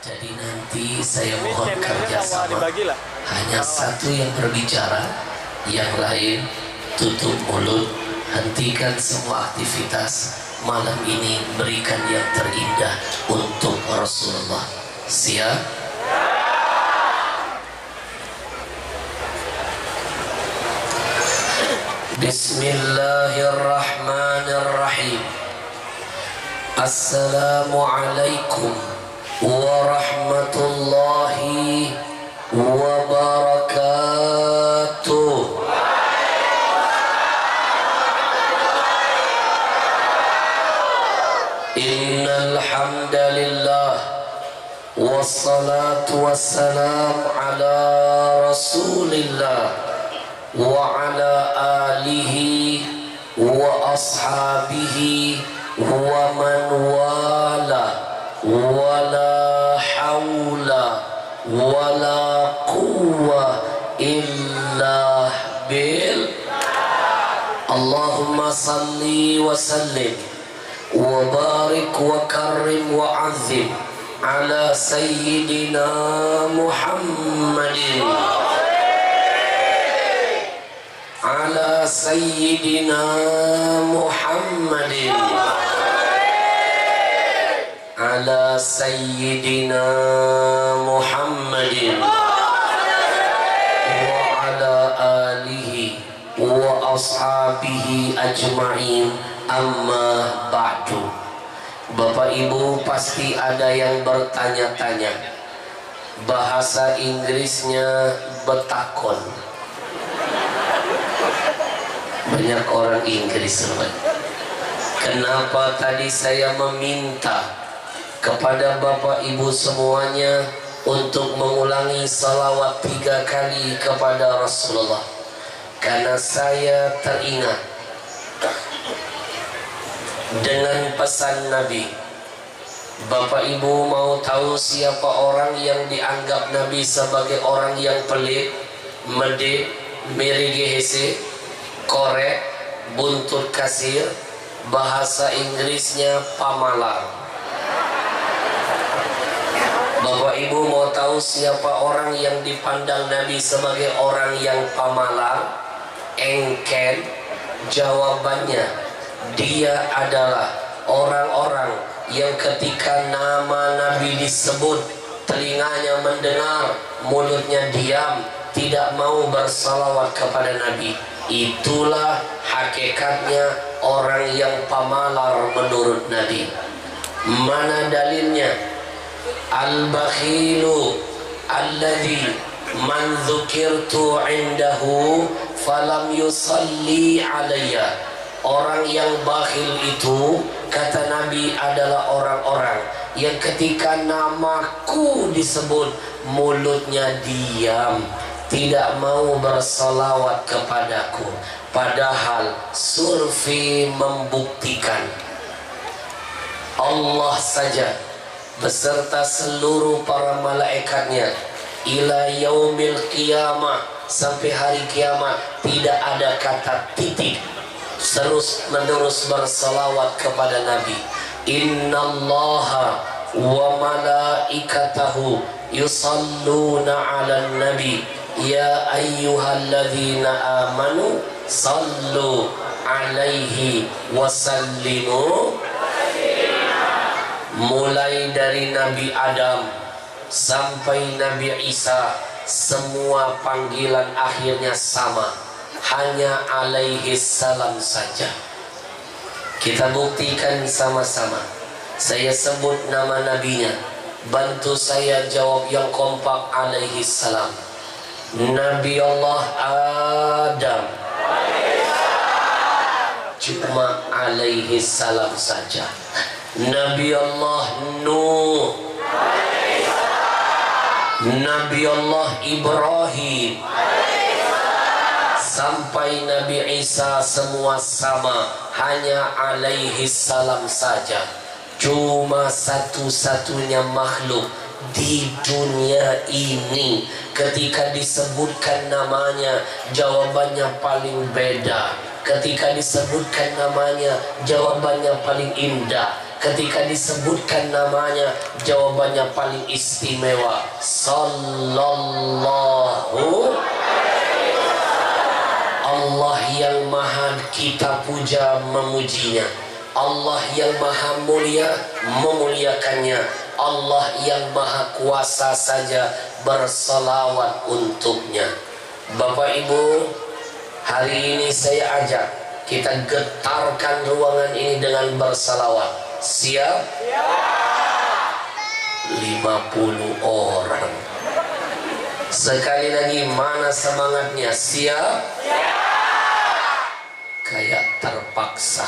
Jadi nanti saya mohon kerjasama. Hanya satu yang berbicara, yang lain tutup mulut. Hentikan semua aktivitas malam ini. Berikan yang terindah untuk Rasulullah. Siap? Bismillahirrahmanirrahim. Assalamualaikum warahmatullahi wabarakatuh. Innal hamdalillah wassalatu wassalam ala Rasulillah wa ala alihi wa ashabihi wa man wala wala hawla wala quwwa illa bil. Allahumma salli wa sallim wa barik wa karrim wa azim ala sayyidina Muhammadin, ala sayyidina Muhammadin, ala sayyidina Muhammadin wa ala alihi wa ashabihi ajma'in. Amma ba'du. Bapak Ibu pasti ada yang bertanya-tanya, bahasa Inggrisnya betakon. Banyak orang Inggris, kenapa tadi saya meminta kepada Bapak Ibu semuanya untuk mengulangi salawat 3 kali kepada Rasulullah? Karena saya teringat dengan pesan Nabi. Bapak Ibu mau tahu siapa orang yang dianggap Nabi sebagai orang yang pelit, mede, merigehese, korek, buntut kasir, bahasa Inggrisnya pamalar. Bapak Ibu mau tahu siapa orang yang dipandang Nabi sebagai orang yang pamalar, engken? Jawabannya, dia adalah orang-orang yang ketika nama Nabi disebut, telinganya mendengar, mulutnya diam, tidak mau bersalawat kepada Nabi. Itulah hakikatnya orang yang pamalar menurut Nabi. Mana dalilnya? Al-bakhilu alladhi man dzukirtu indahu falam yusalli alayya. Orang yang bakhil itu, kata Nabi, adalah orang-orang yang ketika namaku disebut, mulutnya diam, tidak mau bersalawat kepadaku. Padahal survei membuktikan Allah saja beserta seluruh para malaikatnya ila yaumil qiyamah, sampai hari kiamat tidak ada kata titik, terus menerus bersalawat kepada Nabi. Innallaha wa malaikatahu yusalluna 'alan nabi ya ayyuhalladzina amanu sallu 'alaihi wa sallimu. Mulai dari Nabi Adam sampai Nabi Isa, semua panggilan akhirnya sama, hanya alaihi salam saja. Kita buktikan sama-sama. Saya sebut nama nabinya, bantu saya jawab yang kompak, alaihi salam. Nabi Allah Adam, cuma alaihi salam saja. Nabi Allah Nuh, Nabi Allah Ibrahim, sampai Nabi Isa semua sama, hanya alaihi salam saja. Cuma satu-satunya makhluk di dunia ini ketika disebutkan namanya jawabannya paling beda, ketika disebutkan namanya jawabannya paling indah, ketika disebutkan namanya jawabannya paling istimewa, sallallahu. Allah yang maha kita puja memujinya, Allah yang maha mulia memuliakannya, Allah yang maha kuasa saja berselawat untuknya. Bapak Ibu, hari ini saya ajak kita getarkan ruangan ini dengan berselawat. Siap? 50 orang. Sekali lagi, mana semangatnya? Siap? Kayak terpaksa.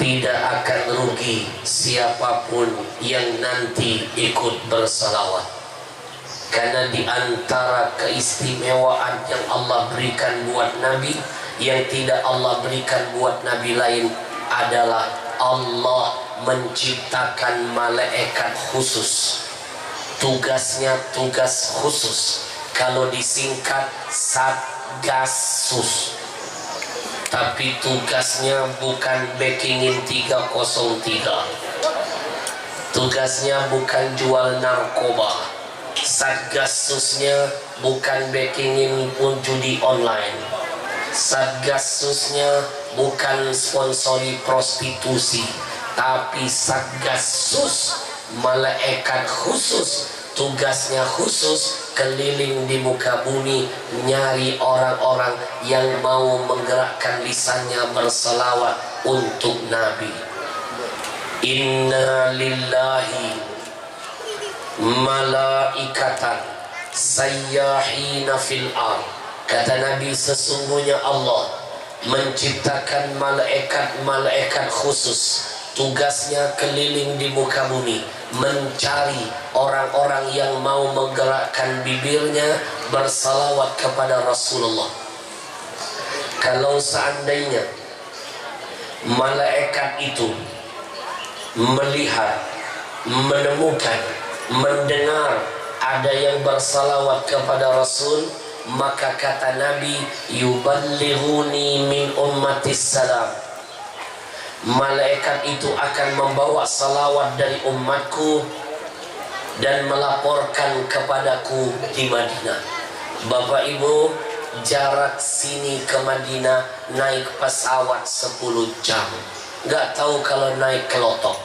Tidak akan rugi siapapun yang nanti ikut berselawat, karena di antara keistimewaan yang Allah berikan buat Nabi, yang tidak Allah berikan buat Nabi lain adalah Allah menciptakan malaikat khusus. Tugasnya tugas khusus, kalau disingkat Satgasus. Tapi tugasnya bukan backingin 303, tugasnya bukan jual narkoba, Satgasusnya bukan backingin pun judi online, Satgasusnya bukan sponsori prostitusi, tapi Satgasus malaikat khusus. Tugasnya khusus, keliling di muka bumi nyari orang-orang yang mau menggerakkan lisannya berselawat untuk Nabi. Inna lillahi malaikatan sayyahina fil ard. Kata Nabi, sesungguhnya Allah menciptakan malaikat-malaikat khusus. Tugasnya keliling di muka bumi mencari orang-orang yang mau menggerakkan bibirnya bersalawat kepada Rasulullah. Kalau seandainya malaikat itu melihat, menemukan, mendengar ada yang bersalawat kepada Rasul, maka kata Nabi, yuballighuni min ummatis salam. Malaikat itu akan membawa salawat dari umatku dan melaporkan kepadaku di Madinah. Bapak Ibu, jarak sini ke Madinah naik pesawat 10 jam. Nggak tahu kalau naik kelotok.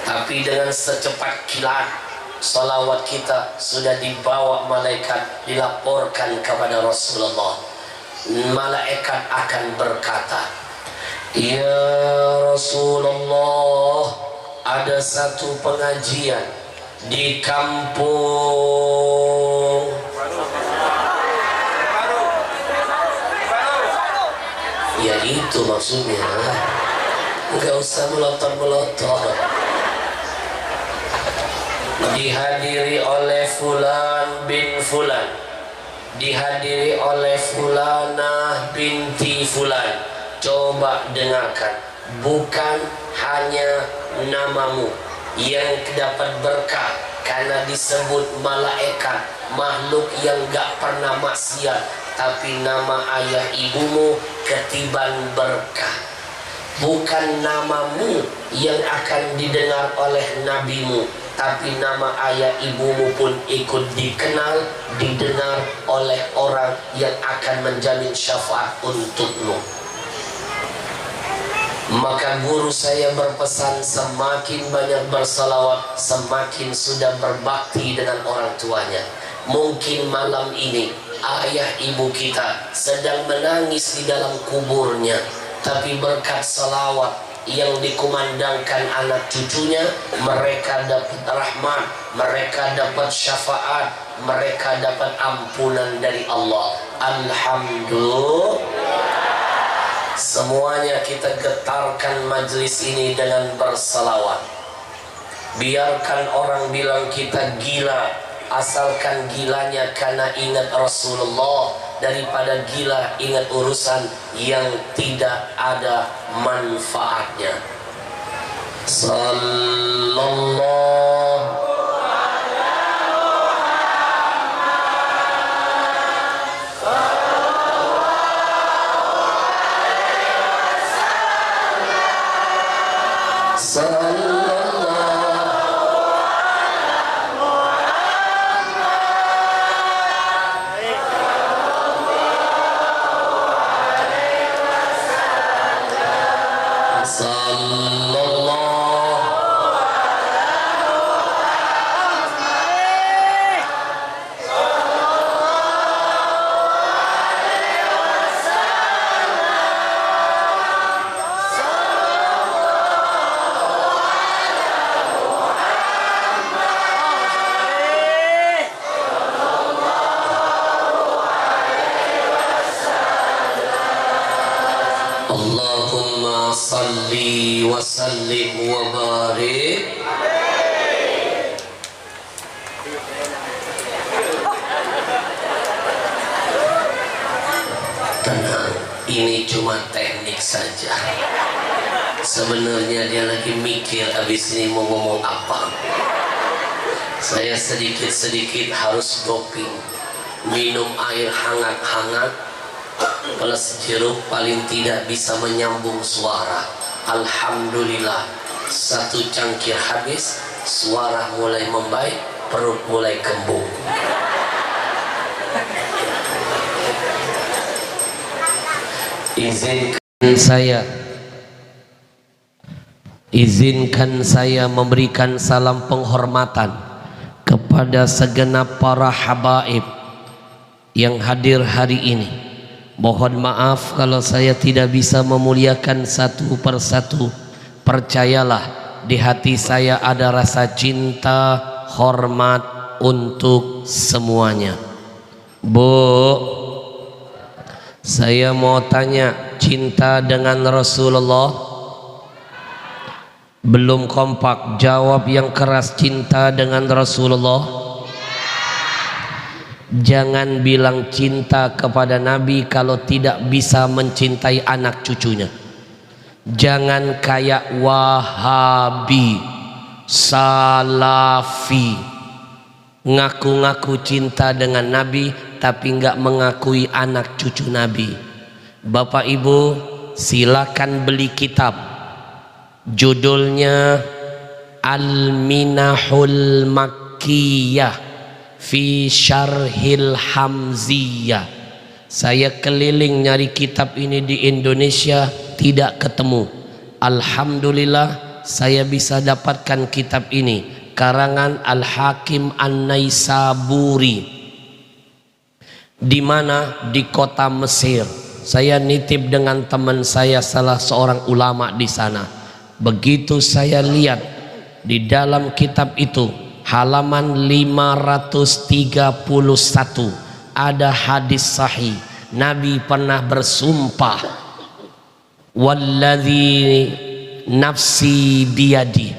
Tapi dengan secepat kilat, salawat kita sudah dibawa malaikat, dilaporkan kepada Rasulullah. Malaikat akan berkata, ya Rasulullah, ada satu pengajian di kampung. Ya itu maksudnya, nggak usah melotot-melotot. Dihadiri oleh Fulan bin Fulan, dihadiri oleh Fulanah binti Fulan. Coba dengarkan, bukan hanya namamu yang dapat berkah karena disebut malaikat, makhluk yang gak pernah maksiat, tapi nama ayah ibumu ketiban berkah. Bukan namamu yang akan didengar oleh nabimu, tapi nama ayah ibumu pun ikut dikenal, didengar oleh orang yang akan menjamin syafaat untukmu. Maka guru saya berpesan, semakin banyak bersalawat, semakin sudah berbakti dengan orang tuanya. Mungkin malam ini ayah ibu kita sedang menangis di dalam kuburnya, tapi berkat salawat yang dikumandangkan anak cucunya, mereka dapat rahmat, mereka dapat syafaat, mereka dapat ampunan dari Allah. Alhamdulillah. Semuanya kita getarkan majlis ini dengan bersalawat. Biarkan orang bilang kita gila, asalkan gilanya karena ingat Rasulullah, daripada gila ingat urusan yang tidak ada manfaatnya. Sallallahu Allahumma salli wa sallim wa barik. Tenang, ini cuma teknik saja. Sebenarnya dia lagi mikir abis ini mau ngomong apa. Saya sedikit-sedikit harus doping, minum air hangat-hangat plus jeruk paling tidak bisa menyambung suara. Alhamdulillah, satu cangkir habis, suara mulai membaik, perut mulai kembung. Izinkan saya memberikan salam penghormatan kepada segenap para habaib yang hadir hari ini. Mohon maaf kalau saya tidak bisa memuliakan satu persatu. Percayalah, di hati saya ada rasa cinta, hormat untuk semuanya. Bu, saya mau tanya, cinta dengan Rasulullah? Belum kompak, jawab yang keras, cinta dengan Rasulullah. Jangan bilang cinta kepada Nabi kalau tidak bisa mencintai anak cucunya. Jangan kayak Wahabi, Salafi, ngaku-ngaku cinta dengan Nabi tapi nggak mengakui anak cucu Nabi. Bapak Ibu, silakan beli kitab, judulnya Al-Minahul Makkiyah fi Syarhil Hamziyah. Saya keliling nyari kitab ini di Indonesia, tidak ketemu. Alhamdulillah saya bisa dapatkan kitab ini, karangan Al-Hakim An-Naisaburi. Di mana? Di kota Mesir. Saya nitip dengan teman saya, salah seorang ulama di sana. Begitu saya lihat di dalam kitab itu, halaman 531 ada hadis sahih. Nabi pernah bersumpah, walladzi nafsi biyadi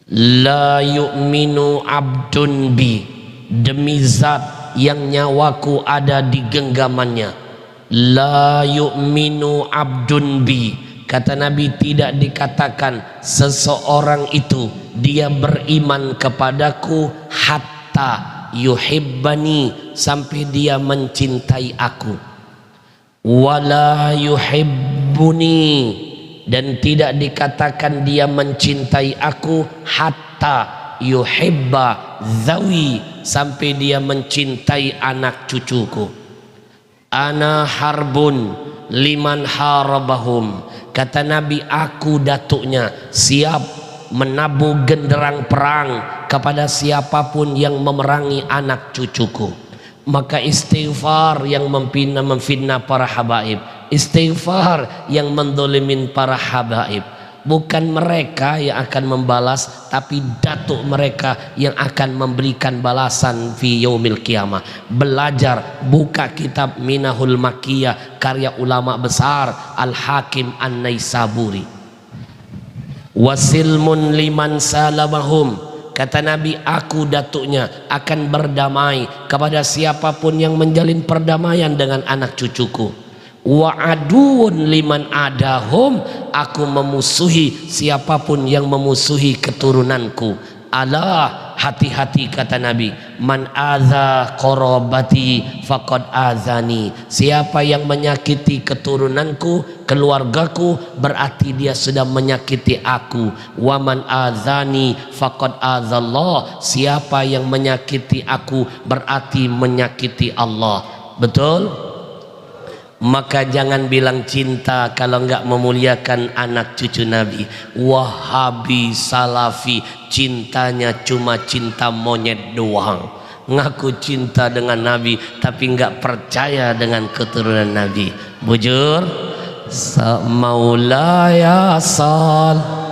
la yu'minu abdun bi, demi zat yang nyawaku ada di genggamannya, la yu'minu abdun bi, kata Nabi, tidak dikatakan seseorang itu dia beriman kepadaku hatta yuhibbani, sampai dia mencintai aku, wala yuhibbuni, dan tidak dikatakan dia mencintai aku hatta yuhibba zawi, sampai dia mencintai anak cucuku. Ana harbun liman harabahum, kata Nabi, aku datuknya siap menabuh genderang perang kepada siapapun yang memerangi anak cucuku. Maka istighfar yang memfitnah para habaib, istighfar yang mendolimin para habaib. Bukan mereka yang akan membalas, tapi datuk mereka yang akan memberikan balasan fi yaumil qiyamah. Belajar, buka kitab Minahul Makkiyah karya ulama besar Al-Hakim An-Naisaburi. Wasilmun liman salamahum, kata Nabi, aku datuknya akan berdamai kepada siapapun yang menjalin perdamaian dengan anak cucuku. Wa aduun liman adahum, aku memusuhi siapapun yang memusuhi keturunanku. Alah, hati-hati, kata Nabi, Man adza qarabati faqad azani. Siapa yang menyakiti keturunanku, keluargaku, berarti dia sudah menyakiti aku. Wa man azani faqad azallah. Siapa yang menyakiti aku berarti menyakiti Allah. Betul? Maka jangan bilang cinta kalau enggak memuliakan anak cucu Nabi. Wahabi, Salafi, cintanya cuma cinta monyet doang. Ngaku cinta dengan Nabi tapi enggak percaya dengan keturunan Nabi. Bujur, Maulaya sal.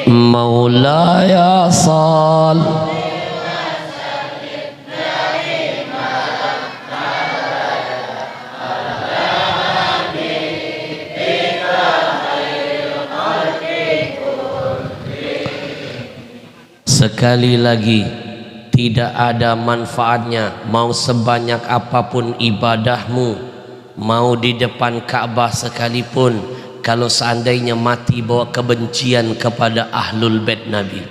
Maulaya sal. Sekali lagi, tidak ada manfaatnya mau sebanyak apapun ibadahmu, mau di depan Ka'bah sekalipun, kalau seandainya mati bawa kebencian kepada ahlul bait Nabi.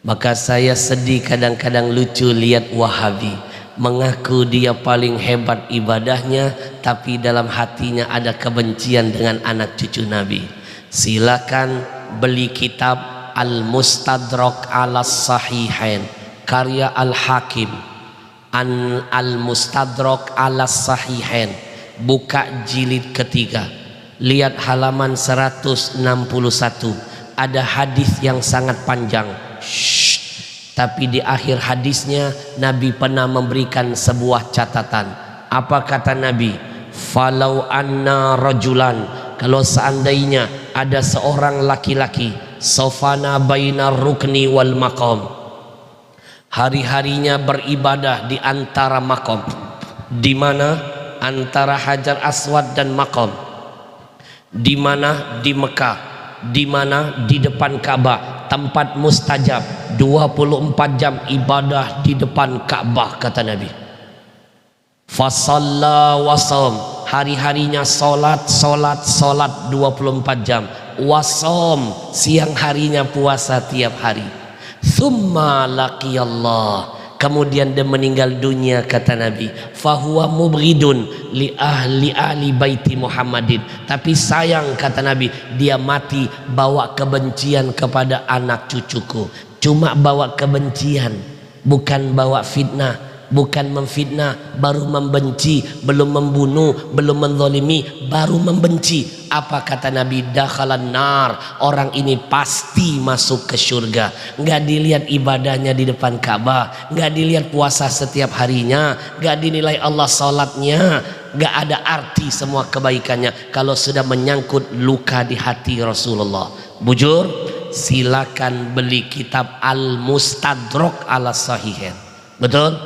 Maka saya sedih kadang-kadang lucu lihat Wahabi mengaku dia paling hebat ibadahnya, tapi dalam hatinya ada kebencian dengan anak cucu Nabi. Silakan beli kitab Al-Mustadrak ala Sahihain karya Al-Hakim. Al-Mustadrak ala Sahihain, buka jilid ketiga, lihat halaman 161. Ada hadis yang sangat panjang. Tapi di akhir hadisnya Nabi pernah memberikan sebuah catatan. Apa kata Nabi? Falau anna rajulan, kalau seandainya ada seorang laki-laki, sofana bainar rukni wal maqam, hari-harinya beribadah di antara maqam. Di mana? Antara Hajar Aswad dan maqam. Di mana? Di Mekah. Di mana? Di depan Ka'bah, tempat mustajab. 24 jam ibadah di depan Ka'bah, kata Nabi. Fasalla wasam, hari-harinya solat 24 jam. Wasom, siang harinya puasa tiap hari. Thumma laqiyallah, kemudian dia meninggal dunia, kata Nabi. Fahuwa mubridun li ahli baiti Muhammadin, tapi sayang, kata Nabi, dia mati bawa kebencian kepada anak cucuku. Cuma bawa kebencian, bukan bawa fitnah, bukan memfitnah, baru membenci, belum membunuh, belum menzalimi, baru membenci. Apa kata Nabi? Dakhalan nar, orang ini pasti masuk ke surga. Nggak dilihat ibadahnya di depan Ka'bah, nggak dilihat puasa setiap harinya, nggak dinilai Allah salatnya, nggak ada arti semua kebaikannya kalau sudah menyangkut luka di hati Rasulullah. Bujur, silakan beli kitab Al-Mustadrak ala Sahihain. Betul?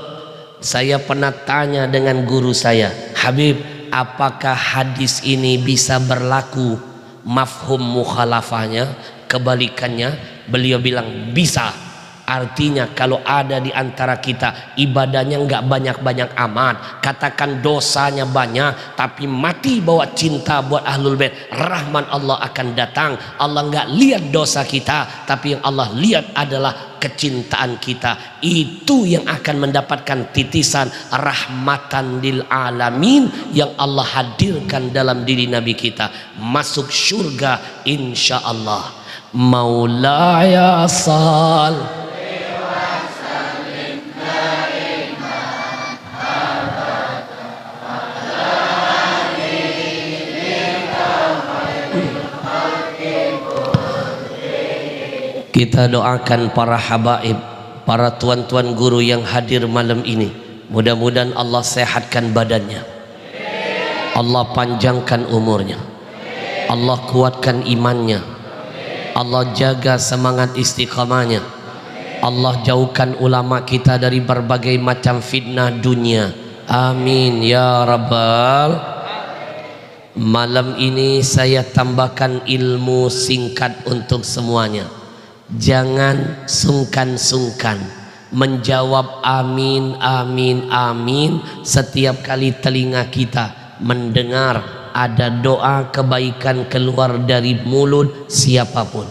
Saya pernah tanya dengan guru saya, Habib, apakah hadis ini bisa berlaku mafhum mukhalafahnya, kebalikannya? Beliau bilang bisa. Artinya kalau ada di antara kita ibadahnya nggak banyak-banyak amat, katakan dosanya banyak, tapi mati bawa cinta buat ahlul bait, rahman Allah akan datang. Allah nggak lihat dosa kita, tapi yang Allah lihat adalah kecintaan kita. Itu yang akan mendapatkan titisan rahmatan lil alamin yang Allah hadirkan dalam diri Nabi kita, masuk surga insya Allah. Maulaya sal. Kita doakan para habaib, para tuan-tuan guru yang hadir malam ini. Mudah-mudahan Allah sehatkan badannya, Allah panjangkan umurnya, Allah kuatkan imannya, Allah jaga semangat istiqamahnya, Allah jauhkan ulama kita dari berbagai macam fitnah dunia. Amin ya rabbal. Malam ini saya tambahkan ilmu singkat untuk semuanya. Jangan sungkan-sungkan menjawab amin, amin, amin setiap kali telinga kita mendengar ada doa kebaikan keluar dari mulut siapapun.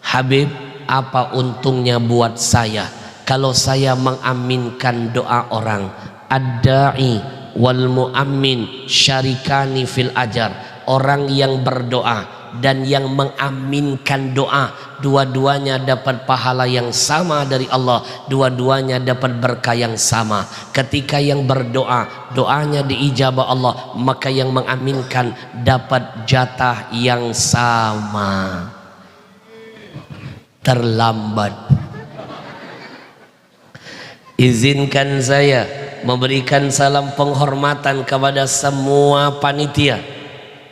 Habib, apa untungnya buat saya kalau saya mengaminkan doa orang? Ad-da'i wal mu'ammin syarikani fil ajar. Orang yang berdoa dan yang mengaminkan doa, dua-duanya dapat pahala yang sama dari Allah, dua-duanya dapat berkah yang sama. Ketika yang berdoa doanya diijabah Allah, maka yang mengaminkan dapat jatah yang sama. Terlambat. Izinkan saya memberikan salam penghormatan kepada semua panitia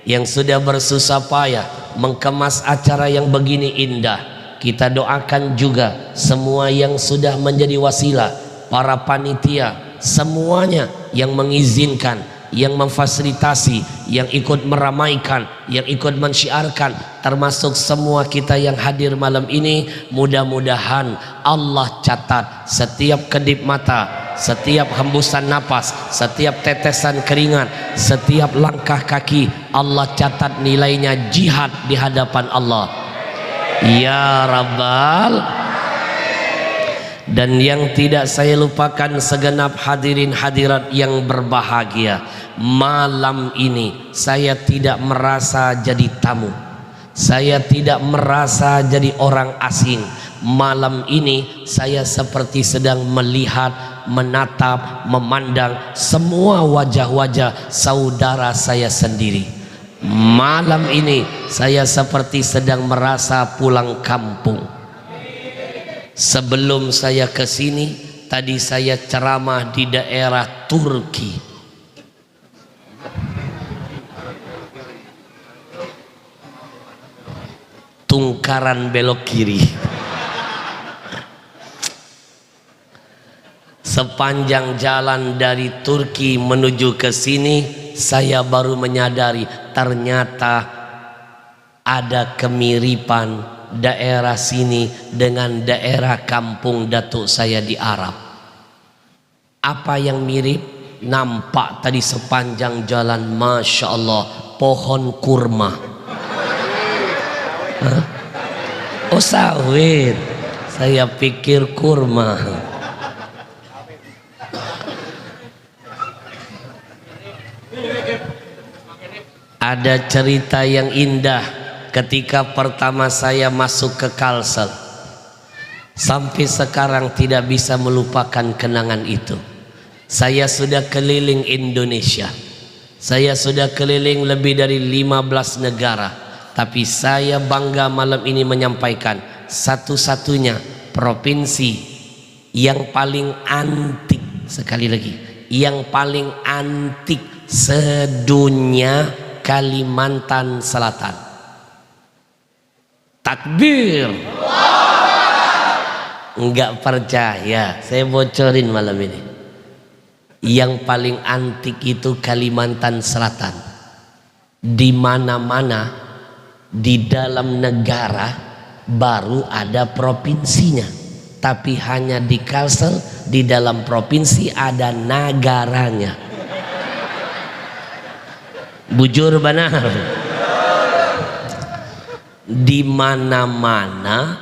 yang sudah bersusah payah mengemas acara yang begini indah. Kita doakan juga semua yang sudah menjadi wasilah, para panitia semuanya yang mengizinkan, yang memfasilitasi, yang ikut meramaikan, yang ikut mensyiarkan, termasuk semua kita yang hadir malam ini. Mudah-mudahan Allah catat setiap kedip mata, setiap hembusan napas, setiap tetesan keringat, setiap langkah kaki, Allah catat nilainya jihad di hadapan Allah ya Rabbal. Dan yang tidak saya lupakan segenap hadirin hadirat yang berbahagia, malam ini saya tidak merasa jadi tamu, saya tidak merasa jadi orang asing. Malam ini saya seperti sedang melihat, menatap, memandang semua wajah-wajah saudara saya sendiri. Malam ini saya seperti sedang merasa pulang kampung. Sebelum saya ke sini, tadi saya ceramah di daerah Turki. Tungkaran belok kiri. Sepanjang jalan dari Turki menuju ke sini, saya baru menyadari ternyata ada kemiripan daerah sini dengan daerah kampung datuk saya di Arab. Apa yang mirip? Nampak tadi sepanjang jalan, Masya Allah, pohon kurma. Hah? Oh sawit, saya pikir kurma. Ada cerita yang indah ketika pertama saya masuk ke Kalsel. Sampai sekarang tidak bisa melupakan kenangan itu. Saya sudah keliling Indonesia, saya sudah keliling lebih dari 15 negara, tapi saya bangga malam ini menyampaikan satu-satunya provinsi yang paling antik, sekali lagi, yang paling antik sedunia, Kalimantan Selatan. Takbir. Enggak percaya, saya bocorin malam ini. Yang paling antik itu Kalimantan Selatan. Di mana-mana di dalam negara baru ada provinsinya, tapi hanya di Kalsel di dalam provinsi ada negaranya. Bujur benar. Di mana-mana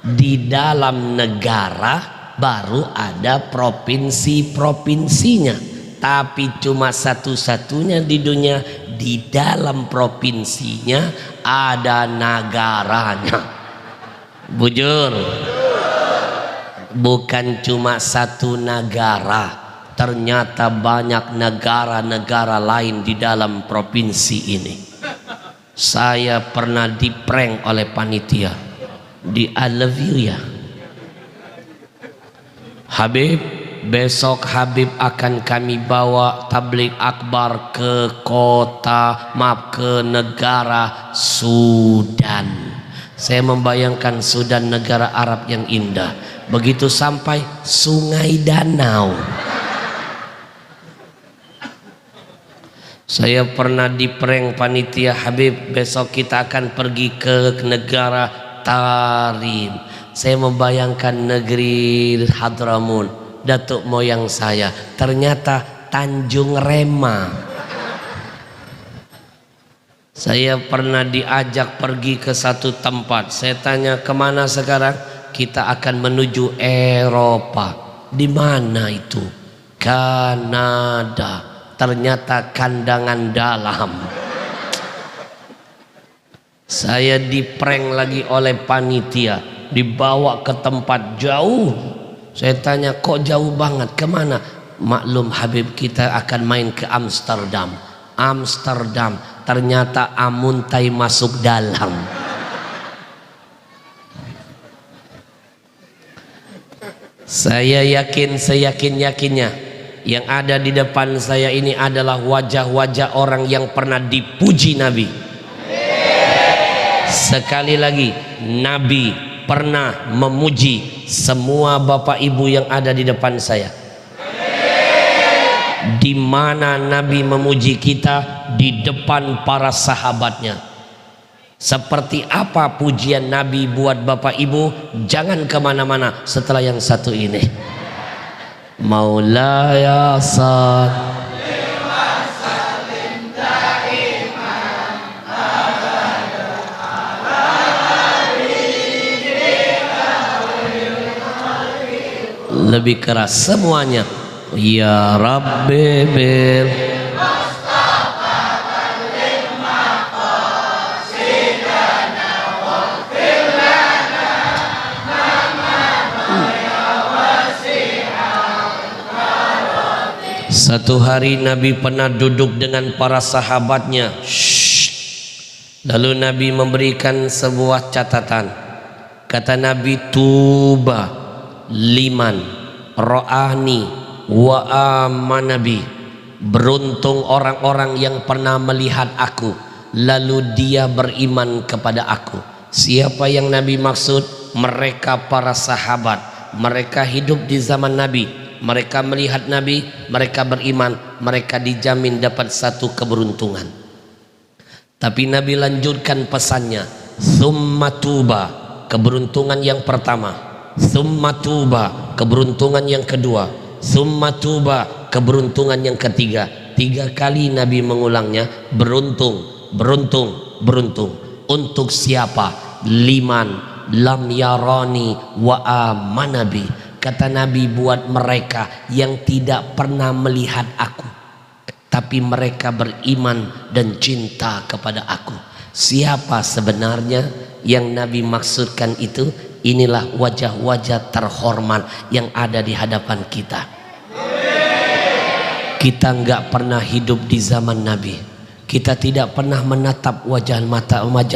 di dalam negara baru ada provinsi-provinsinya, tapi cuma satu-satunya di dunia di dalam provinsinya ada negaranya. Bujur, bukan cuma satu negara, ternyata banyak negara-negara lain di dalam provinsi ini. Saya pernah diprank oleh panitia di I love you ya Habib. Besok Habib akan kami bawa tabligh akbar ke ke negara Sudan. Saya membayangkan Sudan negara Arab yang indah. Begitu sampai Sungai Danau, saya pernah diprank panitia, Habib besok kita akan pergi ke negara Tarim. Saya membayangkan negeri Hadramaut, datuk moyang saya, ternyata Tanjung Rema. Saya pernah diajak pergi ke satu tempat. Saya tanya, kemana sekarang? Kita akan menuju Eropa. Di mana itu? Kanada. Ternyata kandangan dalam. Saya diprank lagi oleh panitia, dibawa ke tempat jauh. Saya tanya, kok jauh banget? Kemana? Maklum Habib, kita akan main ke Amsterdam. Amsterdam, ternyata amuntai masuk dalam. Saya yakin, seyakin-yakinnya, yang ada di depan saya ini adalah wajah-wajah orang yang pernah dipuji Nabi. Sekali lagi, Nabi pernah memuji semua bapak ibu yang ada di depan saya. Di mana Nabi memuji kita? Di depan para sahabatnya. Seperti apa pujian Nabi buat bapak ibu? Jangan kemana-mana setelah yang satu ini. Maulaya lebih keras semuanya. Ya Rabbi bil Satu hari Nabi pernah duduk dengan para sahabatnya. Lalu Nabi memberikan sebuah catatan. Kata Nabi, tuba liman ra'ani wa amanabi. Beruntung orang-orang yang pernah melihat aku lalu dia beriman kepada aku. Siapa yang Nabi maksud? Mereka para sahabat. Mereka hidup di zaman Nabi, mereka melihat Nabi, mereka beriman, mereka dijamin dapat satu keberuntungan. Tapi Nabi lanjutkan pesannya, summa tuba, keberuntungan yang pertama, summa tuba, keberuntungan yang kedua, summa tuba, keberuntungan yang ketiga. 3 kali Nabi mengulangnya, beruntung, beruntung, beruntung. Untuk siapa? Liman lam yarani wa amanabi. Kata Nabi, buat mereka yang tidak pernah melihat aku tapi mereka beriman dan cinta kepada aku. Siapa sebenarnya yang Nabi maksudkan itu? Inilah wajah-wajah terhormat yang ada di hadapan kita. Kita nggak pernah hidup di zaman Nabi. Kita tidak pernah menatap wajah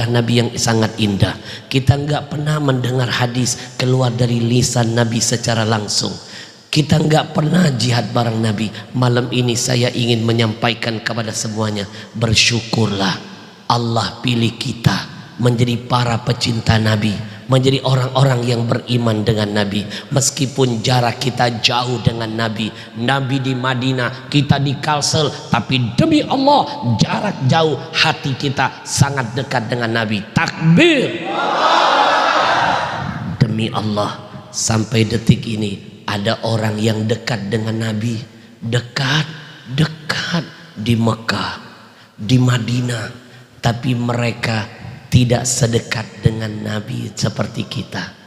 Nabi yang sangat indah. Kita nggak pernah mendengar hadis keluar dari lisan Nabi secara langsung. Kita nggak pernah jihad bareng Nabi. Malam ini saya ingin menyampaikan kepada semuanya, bersyukurlah Allah pilih kita menjadi para pecinta Nabi, menjadi orang-orang yang beriman dengan Nabi. Meskipun jarak kita jauh dengan Nabi, Nabi di Madinah, kita di Kalsel, tapi demi Allah jarak jauh hati kita sangat dekat dengan Nabi. Takbir. Demi Allah, sampai detik ini ada orang yang dekat dengan Nabi, dekat di Mekah, di Madinah, tapi mereka tidak sedekat dengan Nabi seperti kita.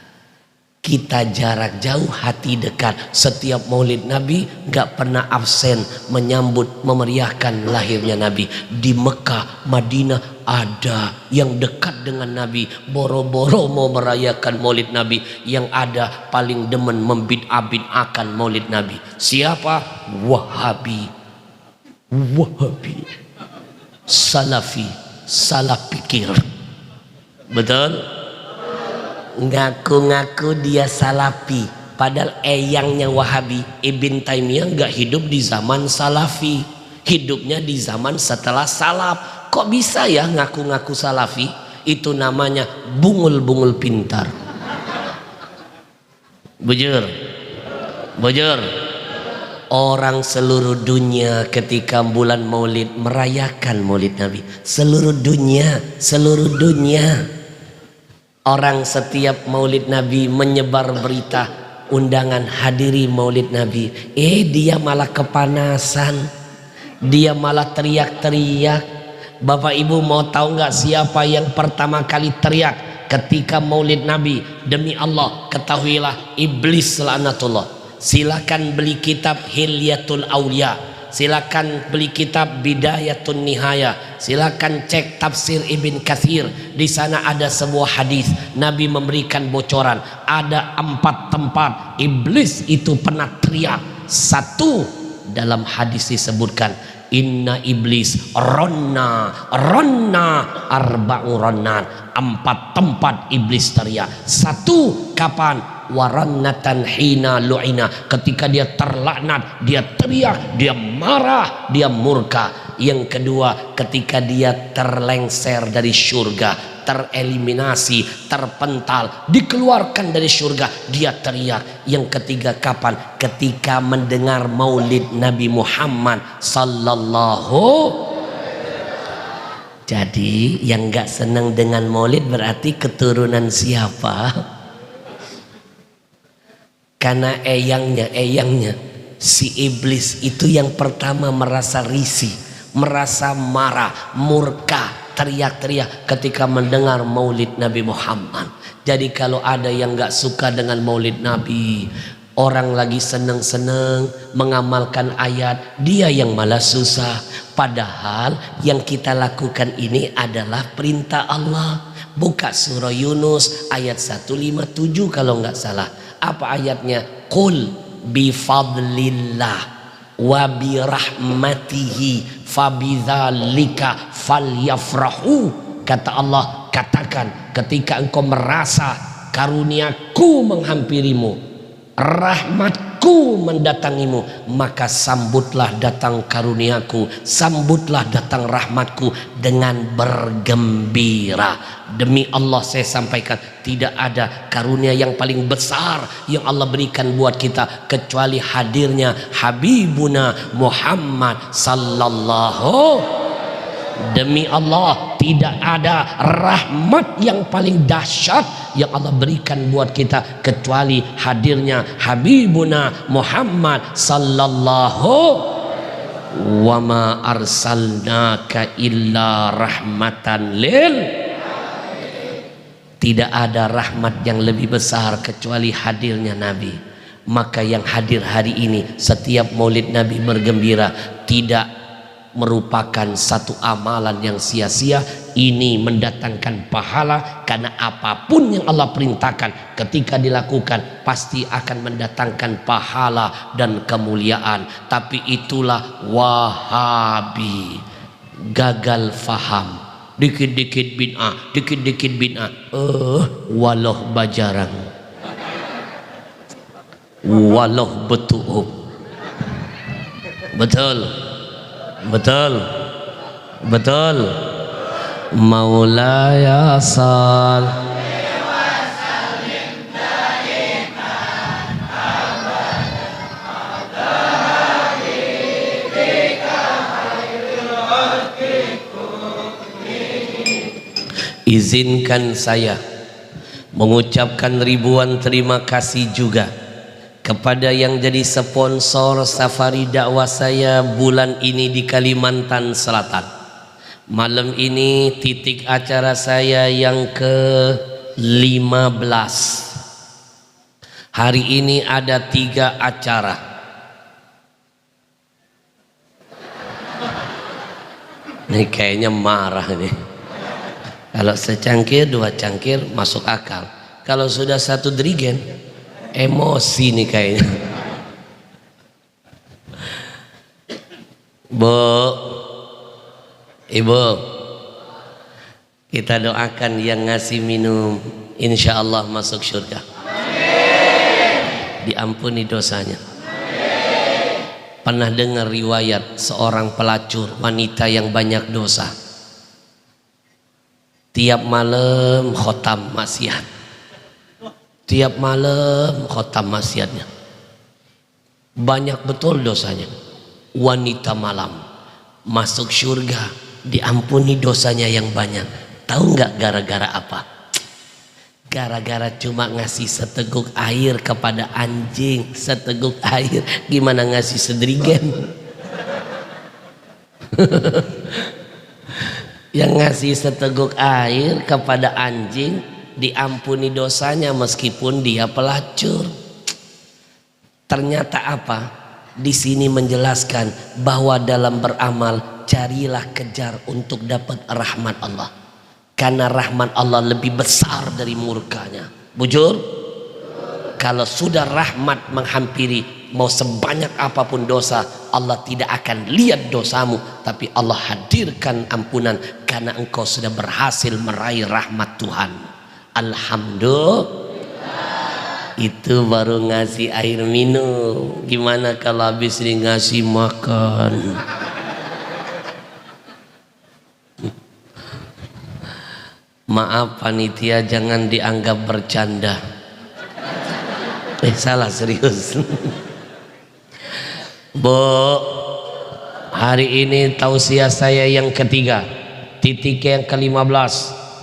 Kita jarak jauh, hati dekat. Setiap maulid Nabi gak pernah absen menyambut, memeriahkan lahirnya Nabi. Di Mekah, Madinah ada yang dekat dengan Nabi, boro-boro mau merayakan maulid Nabi. Yang ada paling demen membid'ah-bid'ahkan maulid Nabi. Siapa? Wahabi, Salafi, salah pikir. Betul? Ngaku-ngaku dia Salafi, padahal eyangnya Wahabi. Ibn Taimiyah nggak hidup di zaman Salafi, hidupnya di zaman setelah Salaf. Kok bisa ya ngaku-ngaku Salafi? Itu namanya bungul-bungul pintar. Bujur. Orang seluruh dunia ketika bulan Maulid merayakan Maulid Nabi. Seluruh dunia. Orang setiap maulid Nabi menyebar berita undangan hadiri maulid Nabi. Dia malah kepanasan, dia malah teriak-teriak. Bapak Ibu mau tahu nggak siapa yang pertama kali teriak ketika maulid Nabi? Demi Allah, ketahuilah iblis laknatullah. Silakan beli kitab Hilyatul Aulia, silakan beli kitab Bidayatun Nihaya, silakan cek tafsir Ibn Katsir. Di sana ada sebuah hadis, Nabi memberikan bocoran ada 4 tempat iblis itu pernah teriak. Satu, dalam hadis disebutkan inna iblis ronna arba'u ronnan, 4 tempat iblis teriak. Satu, kapan? Warannatan hina lu'ina, ketika dia terlaknat, dia teriak, dia marah, dia murka. Yang kedua, ketika dia terlengser dari surga, tereliminasi, terpental, dikeluarkan dari surga, dia teriak. Yang ketiga kapan? Ketika mendengar maulid Nabi Muhammad sallallahu. Jadi yang gak senang dengan maulid berarti keturunan siapa? Karena eyangnya si iblis itu yang pertama merasa risih, merasa marah, murka, teriak-teriak ketika mendengar maulid Nabi Muhammad. Jadi kalau ada yang gak suka dengan maulid Nabi, orang lagi seneng-seneng mengamalkan ayat, dia yang malah susah. Padahal yang kita lakukan ini adalah perintah Allah. Buka surah Yunus ayat 157 kalau nggak salah. Apa ayatnya? Qul bifadlillah wa birahmatihi fabidzalika falyafrahu. Kata Allah, katakan ketika engkau merasa karuniaku menghampirimu, rahmatku mendatangimu, maka sambutlah datang karuniaku, sambutlah datang rahmatku dengan bergembira. Demi Allah saya sampaikan, tidak ada karunia yang paling besar yang Allah berikan buat kita kecuali hadirnya Habibuna Muhammad sallallahu. Demi Allah, tidak ada rahmat yang paling dahsyat yang Allah berikan buat kita kecuali hadirnya Habibuna Muhammad sallallahu. Wa ma arsalnaka illa rahmatan lil. Tidak ada rahmat yang lebih besar kecuali hadirnya Nabi. Maka yang hadir hari ini setiap maulid Nabi bergembira, tidak merupakan satu amalan yang sia-sia. Ini mendatangkan pahala, karena apapun yang Allah perintahkan ketika dilakukan pasti akan mendatangkan pahala dan kemuliaan. Tapi itulah Wahabi, gagal faham, dikit-dikit bid'ah, dikit-dikit bid'ah. Walau bajarang, walau betu'ub. Betul, betul, betul. Maulaya sal. Izinkan saya mengucapkan ribuan terima kasih juga kepada yang jadi sponsor safari dakwah saya bulan ini di Kalimantan Selatan. Malam ini titik acara saya yang ke-15. Hari ini ada 3 acara. Ini kayaknya marah nih. Kalau secangkir 2 cangkir masuk akal. Kalau sudah 1 drigen emosi nih kayaknya. Bu, Ibu, kita doakan yang ngasih minum insya Allah masuk surga. Diampuni dosanya. Pernah dengar riwayat seorang pelacur wanita yang banyak dosa, tiap malam khotam maksiat, tiap malam khotam maksiatnya, banyak betul dosanya. Wanita malam masuk surga, diampuni dosanya yang banyak. Tahu nggak gara-gara apa? gara-gara cuma ngasih seteguk air kepada anjing. Seteguk air, gimana ngasih sedrigen? Yang ngasih seteguk air kepada anjing diampuni dosanya meskipun dia pelacur. Ternyata apa? Di sini menjelaskan bahwa dalam beramal carilah, kejar untuk dapat rahmat Allah. Karena rahmat Allah lebih besar dari murkanya. Bujur? Kalau sudah rahmat menghampiri, mau sebanyak apapun dosa, Allah tidak akan lihat dosamu, tapi Allah hadirkan ampunan karena engkau sudah berhasil meraih rahmat Tuhan. Alhamdulillah. Itu baru ngasih air minum. Gimana kalau habis ini ngasih makan? Maaf panitia, jangan dianggap bercanda. Salah, serius. Bu, hari ini tausiah saya yang ketiga, titik yang ke-15.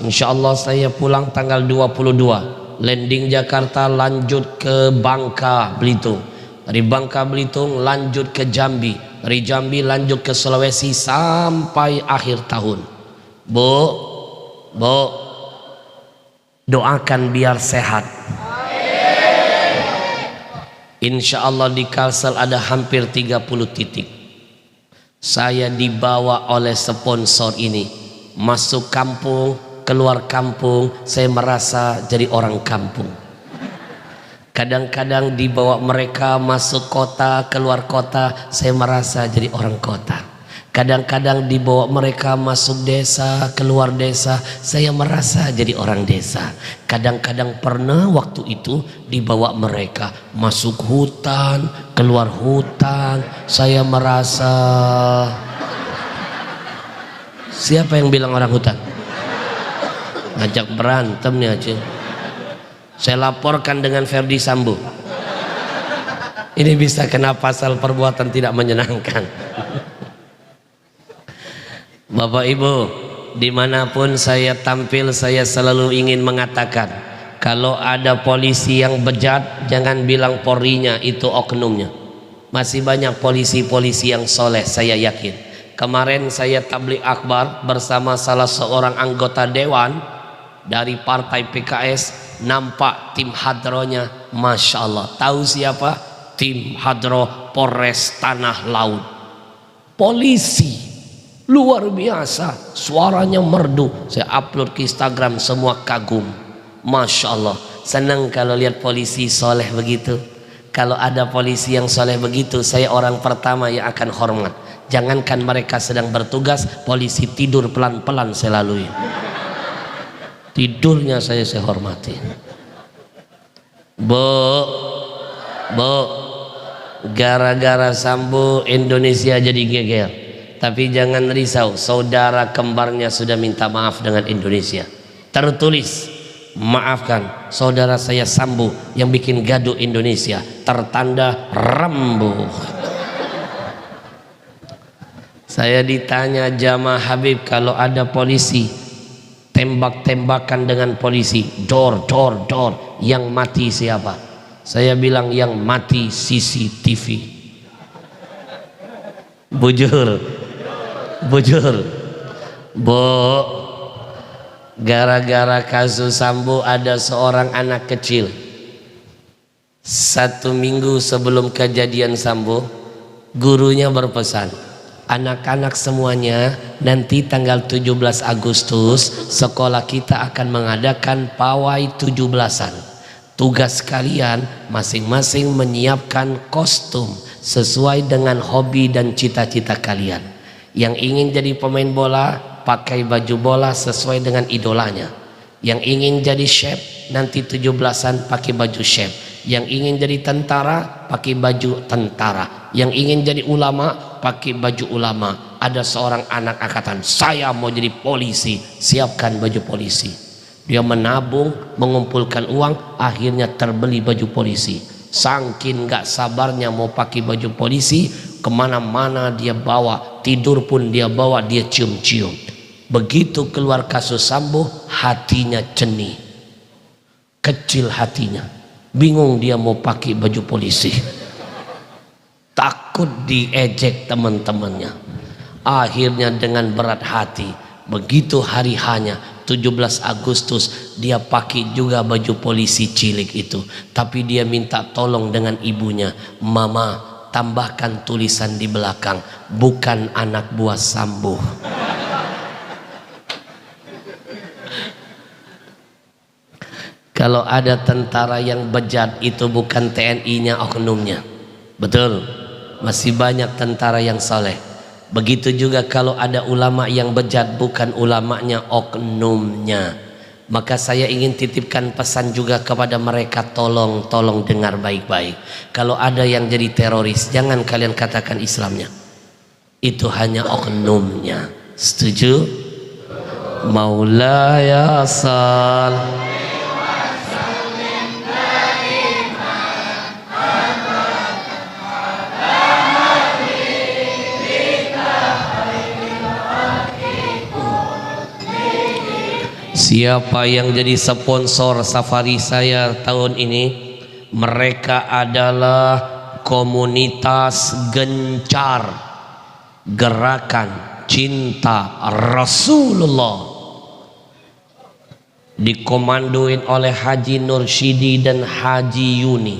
Insya Allah saya pulang tanggal 22, landing Jakarta, lanjut ke Bangka Belitung, dari Bangka Belitung lanjut ke Jambi, dari Jambi lanjut ke Sulawesi sampai akhir tahun. Bu, doakan biar sehat. Insya Allah di Kalsel ada hampir 30 titik. Saya dibawa oleh sponsor ini, masuk kampung, keluar kampung, saya merasa jadi orang kampung. Kadang-kadang dibawa mereka masuk kota, keluar kota, saya merasa jadi orang kota. Kadang-kadang dibawa mereka masuk desa, keluar desa, saya merasa jadi orang desa. Kadang-kadang pernah waktu itu dibawa mereka masuk hutan, keluar hutan, saya merasa... Siapa yang bilang orang hutan? Ngajak berantem nih Aceh. Saya laporkan dengan Ferdi Sambo. Ini bisa kena pasal perbuatan tidak menyenangkan. Bapak Ibu, dimanapun saya tampil, saya selalu ingin mengatakan, kalau ada polisi yang bejat, jangan bilang Polrinya, itu oknumnya. Masih banyak polisi-polisi yang soleh, saya yakin. Kemarin saya tabligh akbar bersama salah seorang anggota dewan dari partai PKS, nampak tim hadronya, Masya Allah. Tahu siapa? Tim hadro Polres Tanah Laut. Polisi luar biasa, suaranya merdu. Saya upload ke Instagram, semua kagum. Masya Allah, senang kalau lihat polisi soleh begitu. Kalau ada polisi yang soleh begitu, saya orang pertama yang akan hormat. Jangankan mereka sedang bertugas, polisi tidur pelan-pelan saya lalui. Tidurnya saya hormati. Bu, gara-gara Sambo Indonesia jadi geger. Tapi jangan risau, saudara kembarnya sudah minta maaf dengan Indonesia. Tertulis, maafkan saudara saya Sambo yang bikin gaduh Indonesia. Tertanda Rambo. Saya ditanya jamaah Habib, kalau ada polisi tembak-tembakan dengan polisi, dor, yang mati siapa? Saya bilang yang mati CCTV. Bujur. Bu, gara-gara kasus Sambo ada seorang anak kecil, 1 minggu sebelum kejadian Sambo, gurunya berpesan, anak-anak semuanya, nanti tanggal 17 Agustus sekolah kita akan mengadakan pawai 17-an. Tugas kalian masing-masing menyiapkan kostum sesuai dengan hobi dan cita-cita kalian. Yang ingin jadi pemain bola, pakai baju bola sesuai dengan idolanya. Yang ingin jadi chef, nanti 17-an pakai baju chef. Yang ingin jadi tentara, pakai baju tentara. Yang ingin jadi ulama, pakai baju ulama. Ada seorang anak angkatan, saya mau jadi polisi, siapkan baju polisi. Dia menabung, mengumpulkan uang, akhirnya terbeli baju polisi. Saking gak sabarnya mau pakai baju polisi, kemana-mana dia bawa, tidur pun dia bawa, dia cium-cium. Begitu keluar kasus Sambo, hatinya cenih. Kecil hatinya, bingung dia mau pakai baju polisi, takut diejek teman-temannya. Akhirnya dengan berat hati, begitu hari hanya 17 Agustus dia pakai juga baju polisi cilik itu, tapi dia minta tolong dengan ibunya, "Mama, tambahkan tulisan di belakang, bukan anak buah Sambo." Kalau ada tentara yang bejat itu bukan TNI-nya, oknumnya. Betul, masih banyak tentara yang soleh. Begitu juga kalau ada ulama yang bejat, bukan ulamanya, oknumnya. Maka saya ingin titipkan pesan juga kepada mereka, tolong dengar baik-baik. Kalau ada yang jadi teroris, jangan kalian katakan Islamnya, itu hanya oknumnya. Setuju? Maulaya sal. Siapa yang jadi sponsor safari saya tahun ini? Mereka adalah komunitas Gencar, Gerakan Cinta Rasulullah, dikomandoin oleh Haji Nursyidi dan Haji Yuni.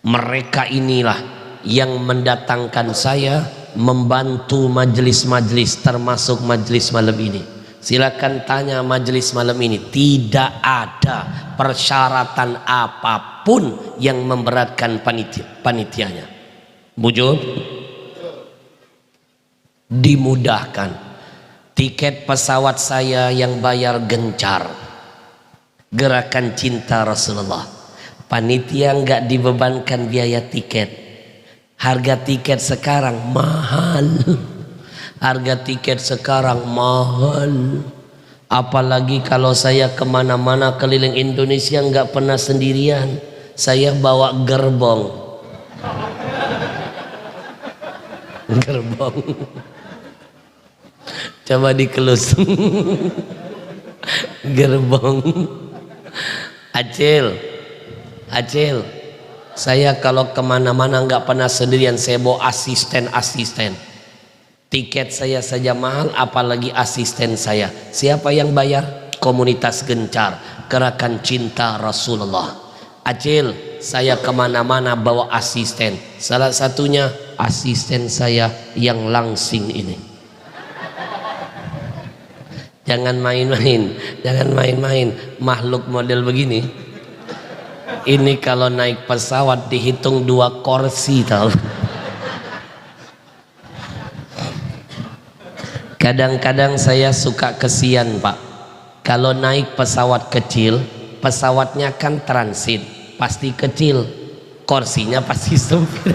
Mereka inilah yang mendatangkan saya membantu majelis-majelis, termasuk majelis malam ini. Silakan tanya majelis malam ini, tidak ada persyaratan apapun yang memberatkan panitianya. Bujur, dimudahkan. Tiket pesawat saya yang bayar Gencar, Gerakan Cinta Rasulullah. Panitia nggak dibebankan biaya tiket. Harga tiket sekarang mahal. Harga tiket sekarang mahal. Apalagi kalau saya kemana-mana keliling Indonesia nggak pernah sendirian, saya bawa gerbong. Gerbong. Coba dikelus. Gerbong. Acil, saya kalau kemana-mana nggak pernah sendirian, saya bawa asisten. Tiket saya saja mahal, apalagi asisten saya. Siapa yang bayar? Komunitas Gencar, Gerakan Cinta Rasulullah. Acil, saya kemana-mana bawa asisten. Salah satunya asisten saya yang langsing ini. Jangan main-main makhluk model begini. Ini kalau naik pesawat dihitung 2 kursi tahu. Kadang-kadang saya suka kesian Pak, kalau naik pesawat kecil, pesawatnya kan transit, pasti kecil, kursinya pasti sempit.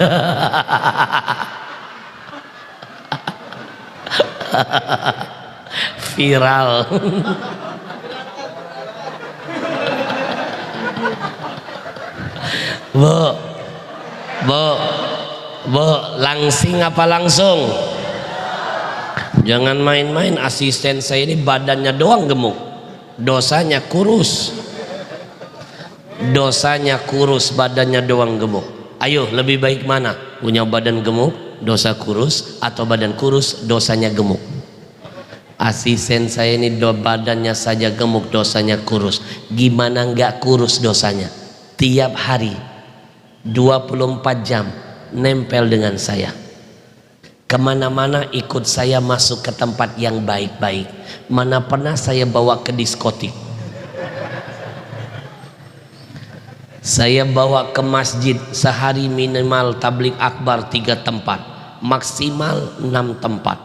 Viral. Bu, langsing apa langsung? Jangan main-main, asisten saya ini badannya doang gemuk, dosanya kurus, badannya doang gemuk. Ayo, lebih baik mana? Punya badan gemuk, dosa kurus, atau badan kurus, dosanya gemuk? Asisten saya ini badannya saja gemuk, dosanya kurus. Gimana nggak kurus dosanya? Tiap hari 24 jam nempel dengan saya. Kemana-mana ikut saya masuk ke tempat yang baik-baik. Mana pernah saya bawa ke diskotik. Saya bawa ke masjid sehari minimal tablik akbar 3 tempat, maksimal 6 tempat.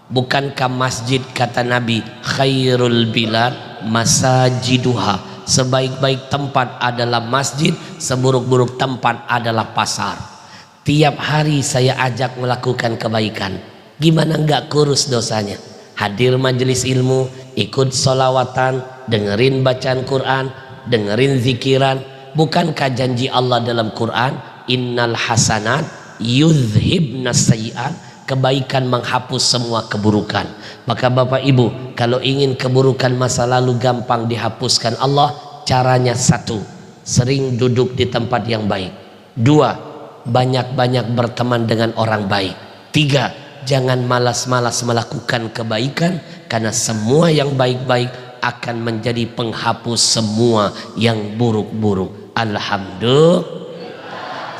Bukankah masjid kata Nabi, khairul bilad masajiduha, sebaik-baik tempat adalah masjid, seburuk-buruk tempat adalah pasar. Tiap hari saya ajak melakukan kebaikan. Gimana nggak kurus dosanya? Hadir majelis ilmu, ikut solawatan, dengerin bacaan Quran, dengerin zikiran. Bukankah janji Allah dalam Quran, innal hasanat yudhibnas sayyi'at, kebaikan menghapus semua keburukan. Maka Bapak Ibu, kalau ingin keburukan masa lalu gampang dihapuskan Allah, Caranya satu, sering duduk di tempat yang baik. Dua, banyak-banyak berteman dengan orang baik. Tiga, jangan malas-malas melakukan kebaikan, karena semua yang baik-baik akan menjadi penghapus semua yang buruk-buruk. Alhamdulillah.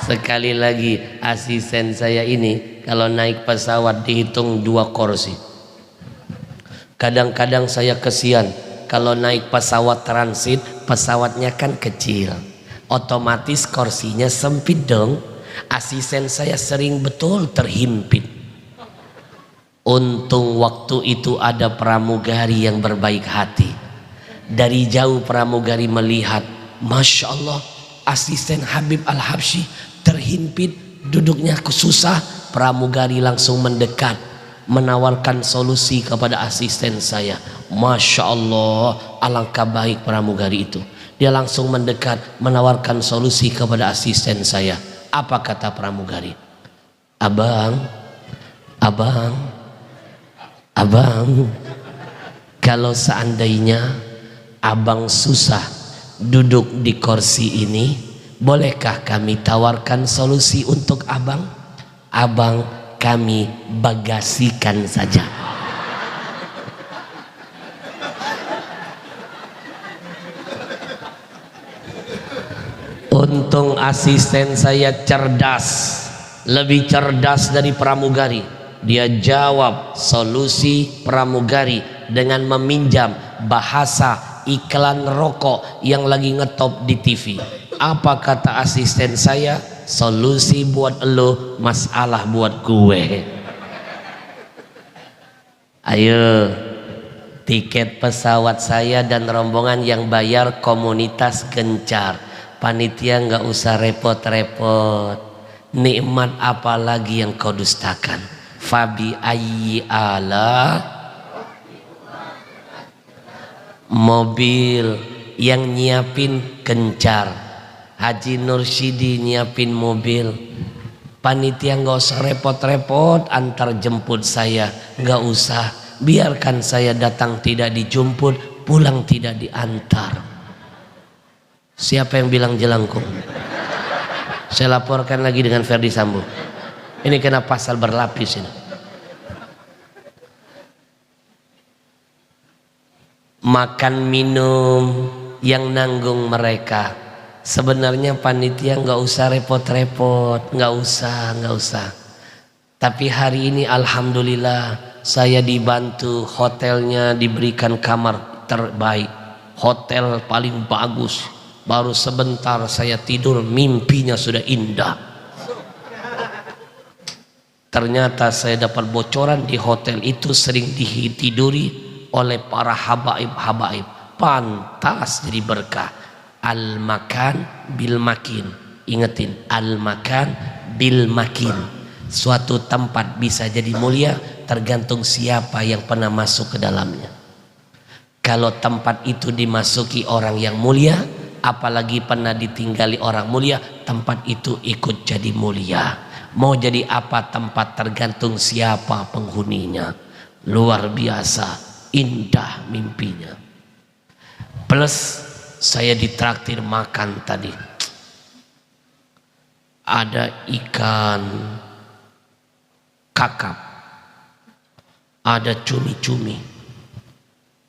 Sekali lagi, asisten saya ini kalau naik pesawat dihitung 2 kursi. Kadang-kadang saya kesian kalau naik pesawat transit, pesawatnya kan kecil, otomatis kursinya sempit dong. Asisten saya sering betul terhimpit. Untung waktu itu ada pramugari yang berbaik hati. Dari jauh pramugari melihat, Masya Allah, asisten Habib Al-Habsyi terhimpit, duduknya susah. Pramugari langsung mendekat, menawarkan solusi kepada asisten saya. Masya Allah, alangkah baik pramugari itu. Dia langsung mendekat, menawarkan solusi kepada asisten saya. Apa kata pramugari? Abang, kalau seandainya abang susah duduk di kursi ini, bolehkah kami tawarkan solusi untuk abang? Abang, kami bagasikan saja. Untung asisten saya cerdas, lebih cerdas dari pramugari. Dia jawab solusi pramugari dengan meminjam bahasa iklan rokok yang lagi ngetop di TV. Apa kata asisten saya? Solusi buat lo, masalah buat gue. Ayo, tiket pesawat saya dan rombongan yang bayar komunitas Gencar. Panitia nggak usah repot-repot. Nikmat apa lagi yang kau dustakan? Fabi ayyi ala. Mobil yang nyiapin Gencar, Haji Nursyidi nyiapin mobil. Panitia nggak usah repot-repot antar jemput saya, nggak usah. Biarkan saya datang tidak dijemput, pulang tidak diantar. Siapa yang bilang jelangkung? Saya laporkan lagi dengan Ferdi Sambo. Ini kena pasal berlapis ini. Makan minum yang nanggung mereka. Sebenarnya panitia nggak usah repot-repot, nggak usah. Tapi hari ini alhamdulillah saya dibantu, hotelnya diberikan kamar terbaik, hotel paling bagus. Baru sebentar saya tidur, mimpinya sudah indah. Ternyata saya dapat bocoran di hotel itu sering ditiduri oleh para habaib. Pantas jadi berkah. Al-makan bil makin. Ingetin, al-makan bil makin. Suatu tempat bisa jadi mulia tergantung siapa yang pernah masuk ke dalamnya. Kalau tempat itu dimasuki orang yang mulia, apalagi pernah ditinggali orang mulia, tempat itu ikut jadi mulia. Mau jadi apa tempat tergantung siapa penghuninya. Luar biasa indah mimpinya. Plus saya ditraktir makan tadi. Ada ikan kakap, ada cumi-cumi,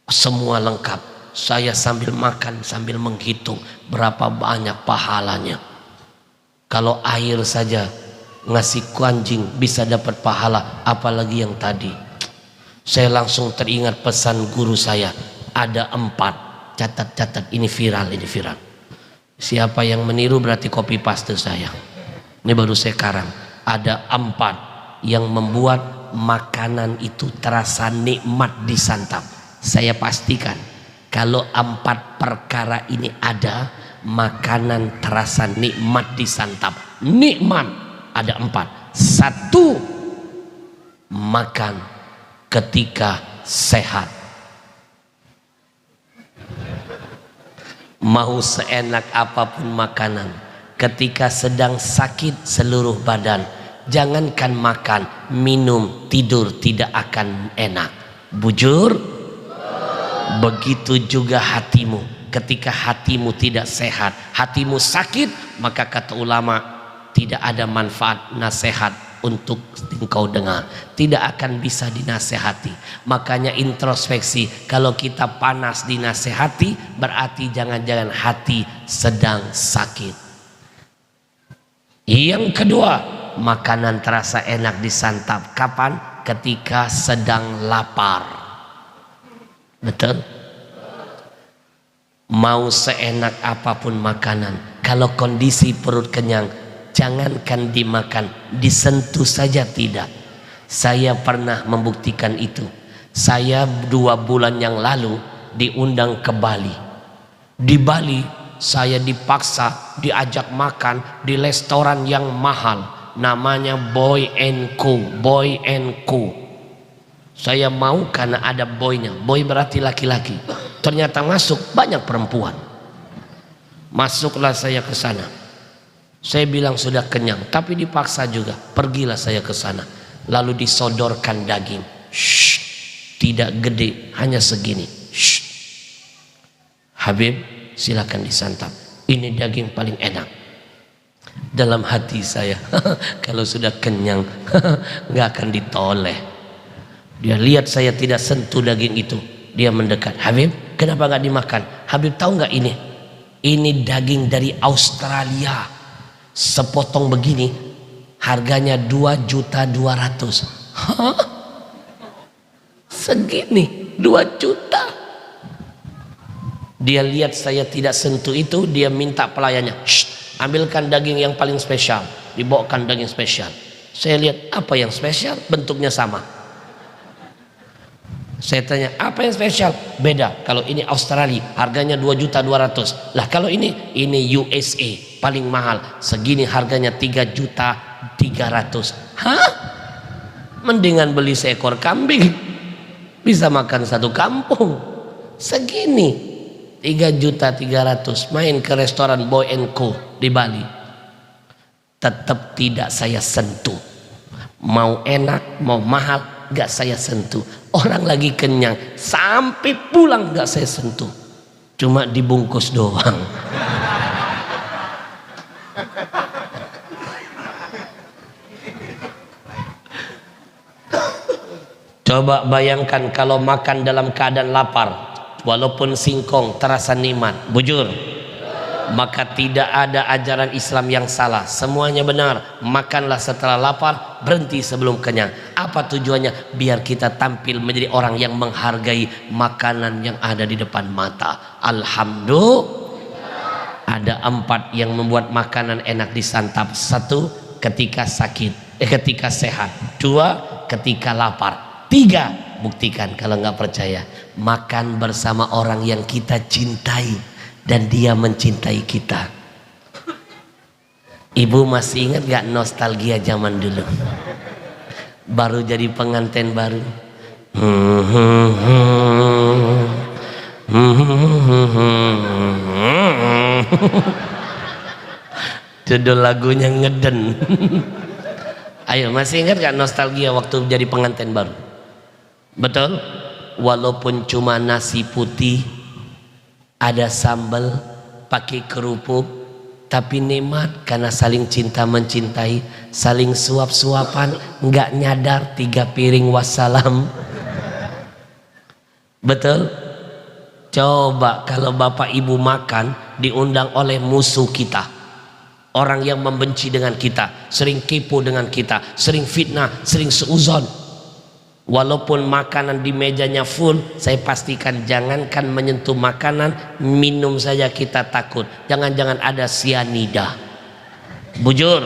semua lengkap. Saya sambil makan sambil menghitung berapa banyak pahalanya. Kalau air saja ngasih anjing bisa dapat pahala, apalagi yang tadi. Saya langsung teringat pesan guru saya, ada 4. Catat, ini viral. Siapa yang meniru berarti copy paste saya. Ini baru saya karang. Ada 4 yang membuat makanan itu terasa nikmat disantap. Saya pastikan kalau 4 perkara ini ada, makanan terasa nikmat disantap. Nikmat ada 4. 1, makan ketika sehat. Mau seenak apapun makanan, ketika sedang sakit seluruh badan, jangankan makan, minum, tidur tidak akan enak. Bujur. Begitu juga hatimu. ketika hatimu tidak sehat, hatimu sakit, maka kata ulama tidak ada manfaat nasihat untuk engkau dengar, tidak akan bisa dinasehati. Makanya introspeksi, kalau kita panas dinasehati berarti jangan-jangan hati sedang sakit. Yang kedua, makanan terasa enak disantap kapan? Ketika sedang lapar. Betul? Mau seenak apapun makanan, kalau kondisi perut kenyang, jangankan dimakan, disentuh saja tidak. Saya pernah membuktikan itu. Saya 2 bulan yang lalu diundang ke Bali. Di Bali saya dipaksa diajak makan di restoran yang mahal, namanya Boy & Co. Boy & Co. Saya mau karena ada boynya. Boy berarti laki-laki. Ternyata masuk banyak perempuan. Masuklah saya ke sana. Saya bilang sudah kenyang, tapi dipaksa juga. Pergilah saya ke sana. Lalu disodorkan daging. Shh, tidak gede, hanya segini. Shh. Habib, silakan disantap. Ini daging paling enak. Dalam hati saya, kalau sudah kenyang, nggak akan ditoleh. Dia lihat saya tidak sentuh daging itu, dia mendekat. Habib, kenapa nggak dimakan? Habib tahu nggak ini? Ini daging dari Australia. Sepotong begini, harganya 2.200.000. Hah? Segini, 2 juta. Dia lihat saya tidak sentuh itu, dia minta pelayannya, shh, ambilkan daging yang paling spesial. Dibawakan daging spesial. Saya lihat, apa yang spesial? Bentuknya sama. Saya tanya, apa yang spesial? Beda. Kalau ini Australia, harganya 2.200.000. Lah kalau ini USA, paling mahal. Segini harganya 3.300.000. Hah? Mendingan beli seekor kambing. Bisa makan satu kampung. Segini. 3.300.000. Main ke restoran Boy & Co di Bali. Tetap tidak saya sentuh. Mau enak, mau mahal, gak saya sentuh. Orang lagi kenyang, sampai pulang gak saya sentuh. Cuma dibungkus doang. Coba bayangkan kalau makan dalam keadaan lapar, walaupun singkong terasa nikmat. Bujur, maka tidak ada ajaran Islam yang salah, semuanya benar. Makanlah setelah lapar, berhenti sebelum kenyang. Apa tujuannya? Biar kita tampil menjadi orang yang menghargai makanan yang ada di depan mata. Alhamdulillah. Ada 4 yang membuat makanan enak disantap. 1, ketika sakit, ketika sehat. 2, ketika lapar. 3, buktikan kalau nggak percaya, makan bersama orang yang kita cintai dan dia mencintai kita. Ibu masih ingat gak nostalgia zaman dulu? Baru jadi pengantin baru. Judul lagunya ngeden. Ayo, masih ingat gak nostalgia waktu jadi pengantin baru? Betul? Walaupun cuma nasi putih, ada sambal, pakai kerupuk, tapi nikmat karena saling cinta mencintai, saling suap-suapan, nggak nyadar 3 piring wassalam. Betul? Coba kalau bapak ibu makan diundang oleh musuh kita, orang yang membenci dengan kita, sering kepo dengan kita, sering fitnah, sering seuzon. Walaupun makanan di mejanya full, saya pastikan jangankan menyentuh makanan, minum saja kita takut. Jangan-jangan ada sianida. Bujur,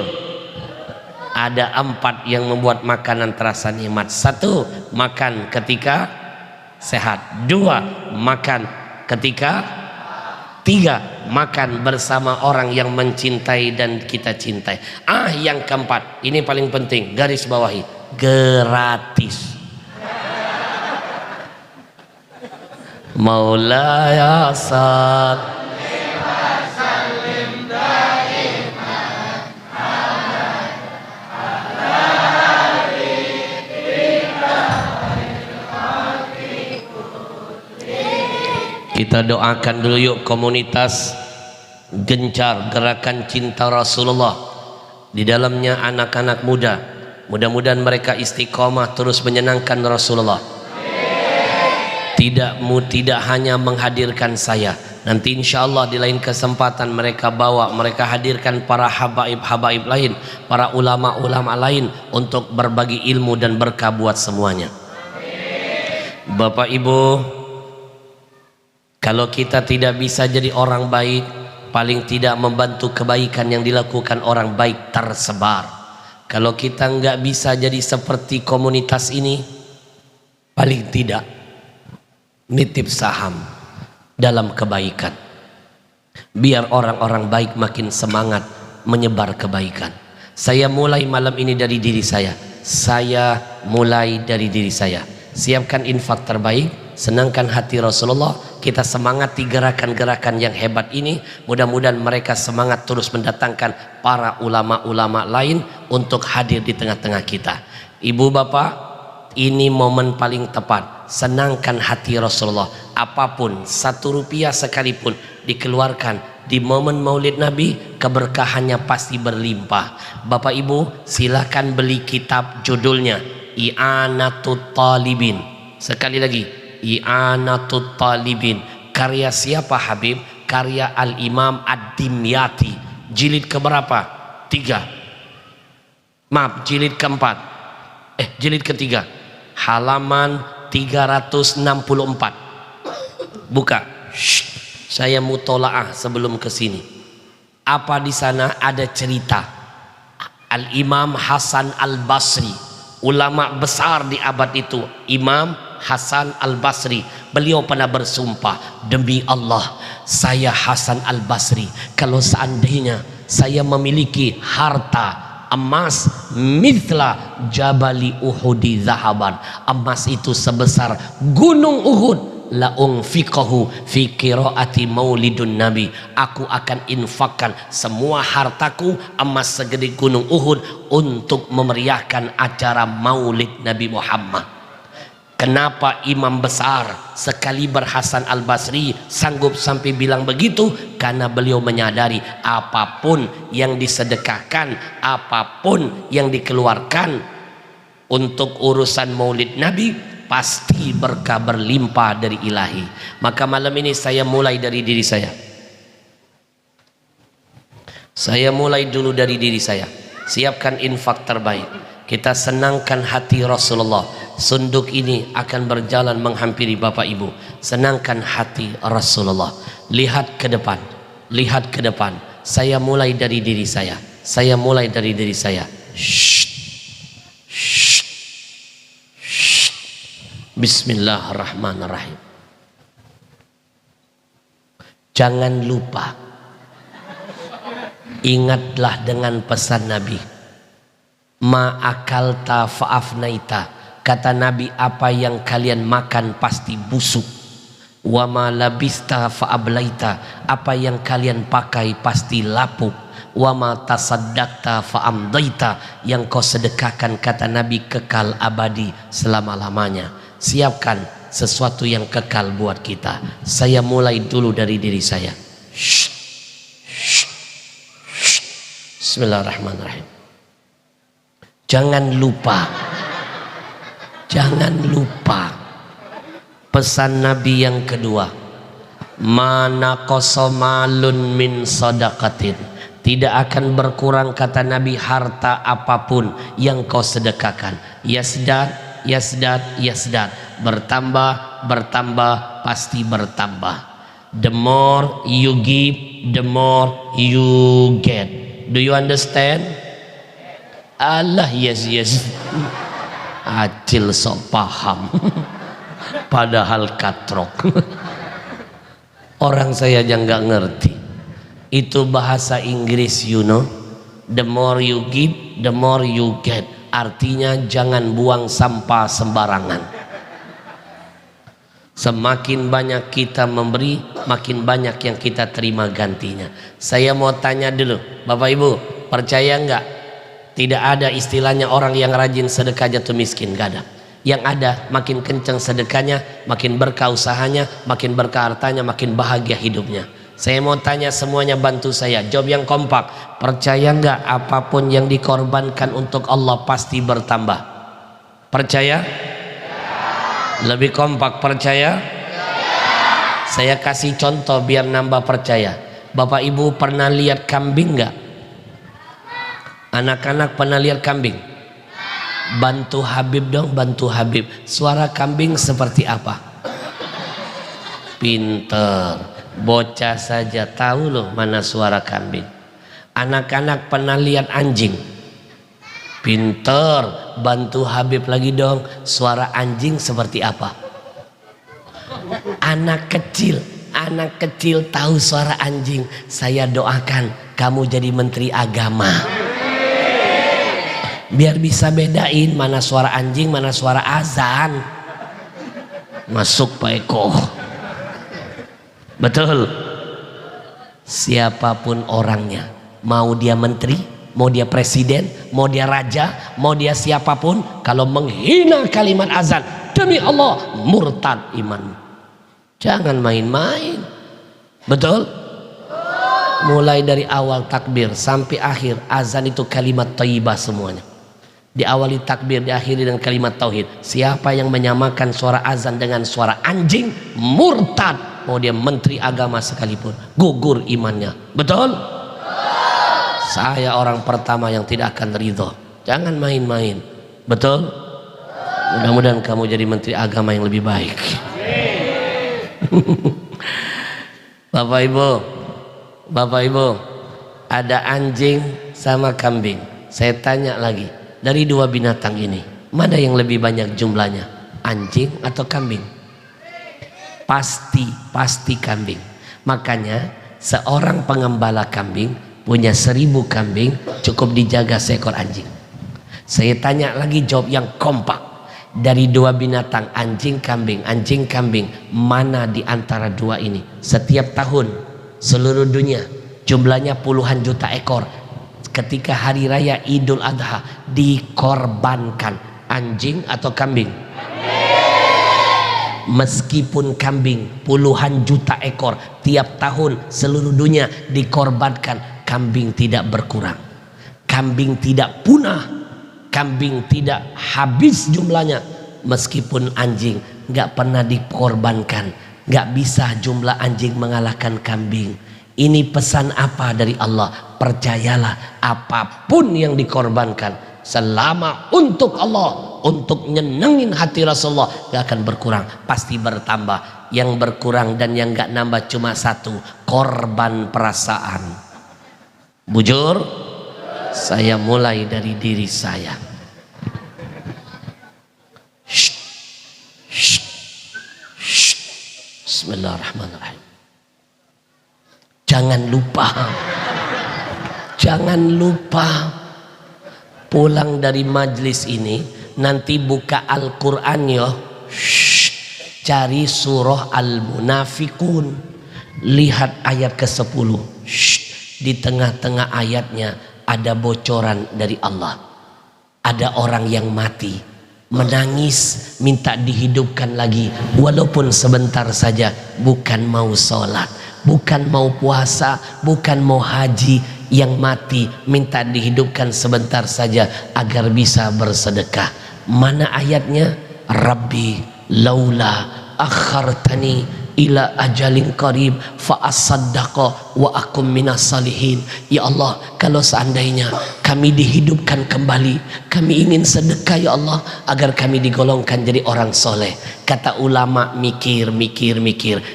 ada 4 yang membuat makanan terasa nikmat. 1, makan ketika sehat. 2, makan ketika. 3, makan bersama orang yang mencintai dan kita cintai. Yang keempat, ini paling penting, garis bawahi, gratis. Maulaya salli wa sallim daiman ala habibika. Kita doakan dulu yuk komunitas gencar gerakan cinta Rasulullah. Di dalamnya anak-anak muda. Mudah-mudahan mereka istiqomah terus menyenangkan Rasulullah. Tidak hanya menghadirkan saya. Nanti insya Allah di lain kesempatan mereka hadirkan para habaib lain, para ulama-ulama lain untuk berbagi ilmu dan berkah buat semuanya. Bapak Ibu, kalau kita tidak bisa jadi orang baik, paling tidak membantu kebaikan yang dilakukan orang baik tersebar. Kalau kita nggak bisa jadi seperti komunitas ini, paling tidak nitip saham dalam kebaikan. Biar orang-orang baik makin semangat menyebar kebaikan. Saya mulai malam ini dari diri saya. Siapkan infak terbaik, senangkan hati Rasulullah. Kita semangati gerakan-gerakan yang hebat ini. Mudah-mudahan mereka semangat terus mendatangkan para ulama-ulama lain untuk hadir di tengah-tengah kita. Ibu bapak, ini momen paling tepat. Senangkan hati Rasulullah. Apapun, 1 rupiah sekalipun dikeluarkan di momen Maulid Nabi, keberkahannya pasti berlimpah. Bapak Ibu, silakan beli kitab judulnya I'anatut Talibin. Sekali lagi, I'anatut Talibin. Karya siapa Habib? Karya Al-Imam Ad-Dimyati. Jilid keberapa? 3. Maaf, jilid keempat. Jilid ketiga. Halaman 364. Buka. Saya mutolaah sebelum kesini. Apa di sana ada cerita Al-Imam Hasan Al-Basri, ulama besar di abad itu. Imam Hasan Al-Basri, beliau pernah bersumpah, demi Allah, saya Hasan Al-Basri, kalau seandainya saya memiliki harta emas mithla jabali uhudi zahaban, emas itu sebesar gunung Uhud, la unfiqahu fi qiraati maulidun nabi, aku akan infakkan semua hartaku emas segede gunung Uhud untuk memeriahkan acara maulid Nabi Muhammad. Kenapa imam besar sekaliber Hasan Al-Basri sanggup sampai bilang begitu? Karena beliau menyadari apapun yang disedekahkan, apapun yang dikeluarkan untuk urusan maulid Nabi, pasti berkah berlimpah dari ilahi. Maka malam ini saya mulai dari diri saya. Saya mulai dulu dari diri saya. Siapkan infak terbaik. Kita senangkan hati Rasulullah. Sunduk ini akan berjalan menghampiri Bapak Ibu. Senangkan hati Rasulullah. Lihat ke depan. Lihat ke depan. Saya mulai dari diri saya. Saya mulai dari diri saya. Bismillahirrahmanirrahim. Jangan lupa, ingatlah dengan pesan Nabi, ma akalta fa'afnaita. Kata Nabi, apa yang kalian makan pasti busuk. Wa ma labista fa'ablaita. Apa yang kalian pakai pasti lapuk. Wa ma tasaddaqta fa'amdaita. Yang kau sedekahkan, kata Nabi, kekal abadi selama-lamanya. Siapkan sesuatu yang kekal buat kita. Saya mulai dulu dari diri saya. Bismillahirrahmanirrahim. Jangan lupa pesan Nabi yang kedua, mana qasamalun min sadaqatin. Tidak akan berkurang, kata Nabi, harta apapun yang kau sedekahkan. Yasdad, bertambah, pasti bertambah. The more you give, the more you get. Do you understand? Allah, yes. Acil sok paham. Padahal katrok. Orang saya aja nggak ngerti. Itu bahasa Inggris, you know. The more you give, the more you get. Artinya jangan buang sampah sembarangan. Semakin banyak kita memberi, makin banyak yang kita terima gantinya. Saya mau tanya dulu, Bapak Ibu, percaya nggak? Tidak ada istilahnya orang yang rajin sedekah jatuh miskin, nggak ada. Yang ada makin kencang sedekahnya, makin berkah usahanya, makin berkah hartanya, makin bahagia hidupnya. Saya mau tanya semuanya, bantu saya jawab yang kompak. Percaya nggak apapun yang dikorbankan untuk Allah pasti bertambah? Percaya? Lebih kompak, percaya? Saya kasih contoh biar nambah percaya. Bapak Ibu pernah lihat kambing nggak? Anak-anak pernah lihat kambing? Bantu Habib dong, bantu Habib. Suara kambing seperti apa? Pinter, bocah saja tahu loh mana suara kambing. Anak-anak pernah lihat anjing? Pinter, bantu Habib lagi dong. Suara anjing seperti apa? Anak kecil tahu suara anjing. Saya doakan kamu jadi menteri agama, biar bisa bedain mana suara anjing, mana suara azan. Masuk Pak Eko. Betul. Siapapun orangnya, mau dia menteri, mau dia presiden, mau dia raja, mau dia siapapun, kalau menghina kalimat azan, demi Allah murtad iman. Jangan main-main. Betul? Mulai dari awal takbir sampai akhir azan itu kalimat thayyibah semuanya. Diawali takbir, diakhiri dengan kalimat tauhid. Siapa yang menyamakan suara azan dengan suara anjing, murtad. Mau dia menteri agama sekalipun, gugur imannya. Betul? Saya orang pertama yang tidak akan ridho. Jangan main-main. Betul? Mudah-mudahan kamu jadi menteri agama yang lebih baik. Bapak Ibu, ada anjing sama kambing. Saya tanya lagi, dari dua binatang ini, mana yang lebih banyak jumlahnya? Anjing atau kambing? Pasti kambing. Makanya seorang pengembala kambing punya 1000 kambing, cukup dijaga seekor anjing. Saya tanya lagi, jawab yang kompak. Dari dua binatang, anjing kambing, mana di antara dua ini setiap tahun seluruh dunia jumlahnya puluhan juta ekor, ketika hari raya Idul Adha dikorbankan? Anjing atau kambing? Meskipun kambing puluhan juta ekor tiap tahun seluruh dunia dikorbankan, kambing tidak berkurang, kambing tidak punah, kambing tidak habis jumlahnya. Meskipun anjing nggak pernah dikorbankan, nggak bisa jumlah anjing mengalahkan kambing. Ini pesan apa dari Allah? Percayalah, apapun yang dikorbankan selama untuk Allah, untuk nyenengin hati Rasulullah, gak akan berkurang, pasti bertambah. Yang berkurang dan yang gak nambah cuma satu, korban perasaan. Bujur, saya mulai dari diri saya. Bismillahirrahmanirrahim. Jangan lupa pulang dari majlis ini nanti buka Al-Quran ya, cari surah Al-Munafikun, lihat ayat ke-10. Di tengah-tengah ayatnya ada bocoran dari Allah. Ada orang yang mati, menangis, minta dihidupkan lagi walaupun sebentar saja. Bukan mau sholat, bukan mau puasa, bukan mau haji. Yang mati minta dihidupkan sebentar saja agar bisa bersedekah. Mana ayatnya? Rabbi laula akhartani ila ajalin qarib fa asaddaqa wa akum minas salihin. Ya Allah, kalau seandainya kami dihidupkan kembali, kami ingin sedekah ya Allah, agar kami digolongkan jadi orang soleh. Kata ulama, mikir.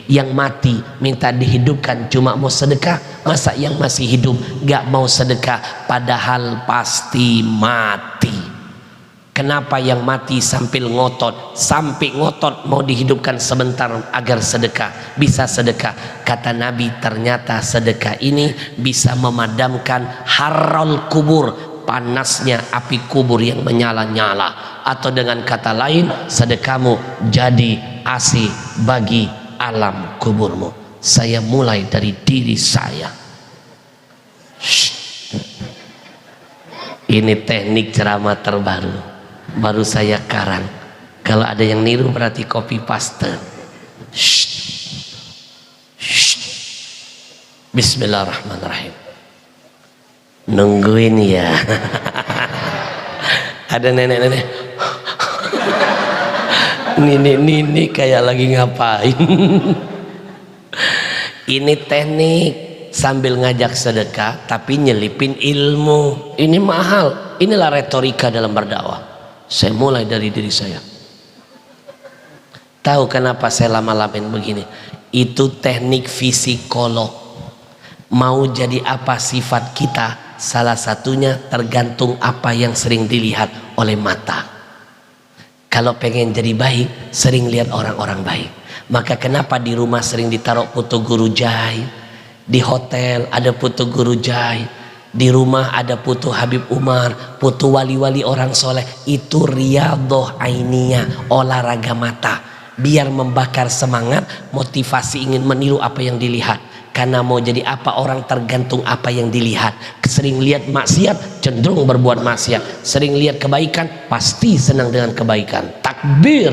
Yang mati minta dihidupkan cuma mau sedekah, masa yang masih hidup gak mau sedekah padahal pasti mati? Kenapa yang mati sampai ngotot mau dihidupkan sebentar agar sedekah, bisa sedekah? Kata Nabi, ternyata sedekah ini bisa memadamkan harul kubur, panasnya api kubur yang menyala-nyala. Atau dengan kata lain, sedekahmu jadi AC bagi alam kuburmu. Saya mulai dari diri saya. Ini teknik ceramah terbaru, baru saya Kalau ada yang niru berarti copy paste. Shh. Shh. Bismillahirrahmanirrahim. Nungguin ya. Ada nenek-nenek. Nini kayak lagi ngapain. Ini teknik sambil ngajak sedekah tapi nyelipin ilmu. Ini mahal. Inilah retorika dalam berdakwah. Saya mulai dari diri saya. Tahu kenapa saya lama-lamain begini? Itu teknik psikolog. Mau jadi apa sifat kita, salah satunya tergantung apa yang sering dilihat oleh mata. Kalau pengen jadi baik, sering lihat orang-orang baik. Maka kenapa di rumah sering ditaruh foto guru jahit, di hotel ada foto guru jahit, di rumah ada foto Habib Umar, foto wali-wali orang soleh. Itu riyadhah ainiyah, olahraga mata, biar membakar semangat, motivasi ingin meniru apa yang dilihat. Karena mau jadi apa orang tergantung apa yang dilihat. Sering lihat maksiat cenderung berbuat maksiat, sering lihat kebaikan pasti senang dengan kebaikan. Takbir.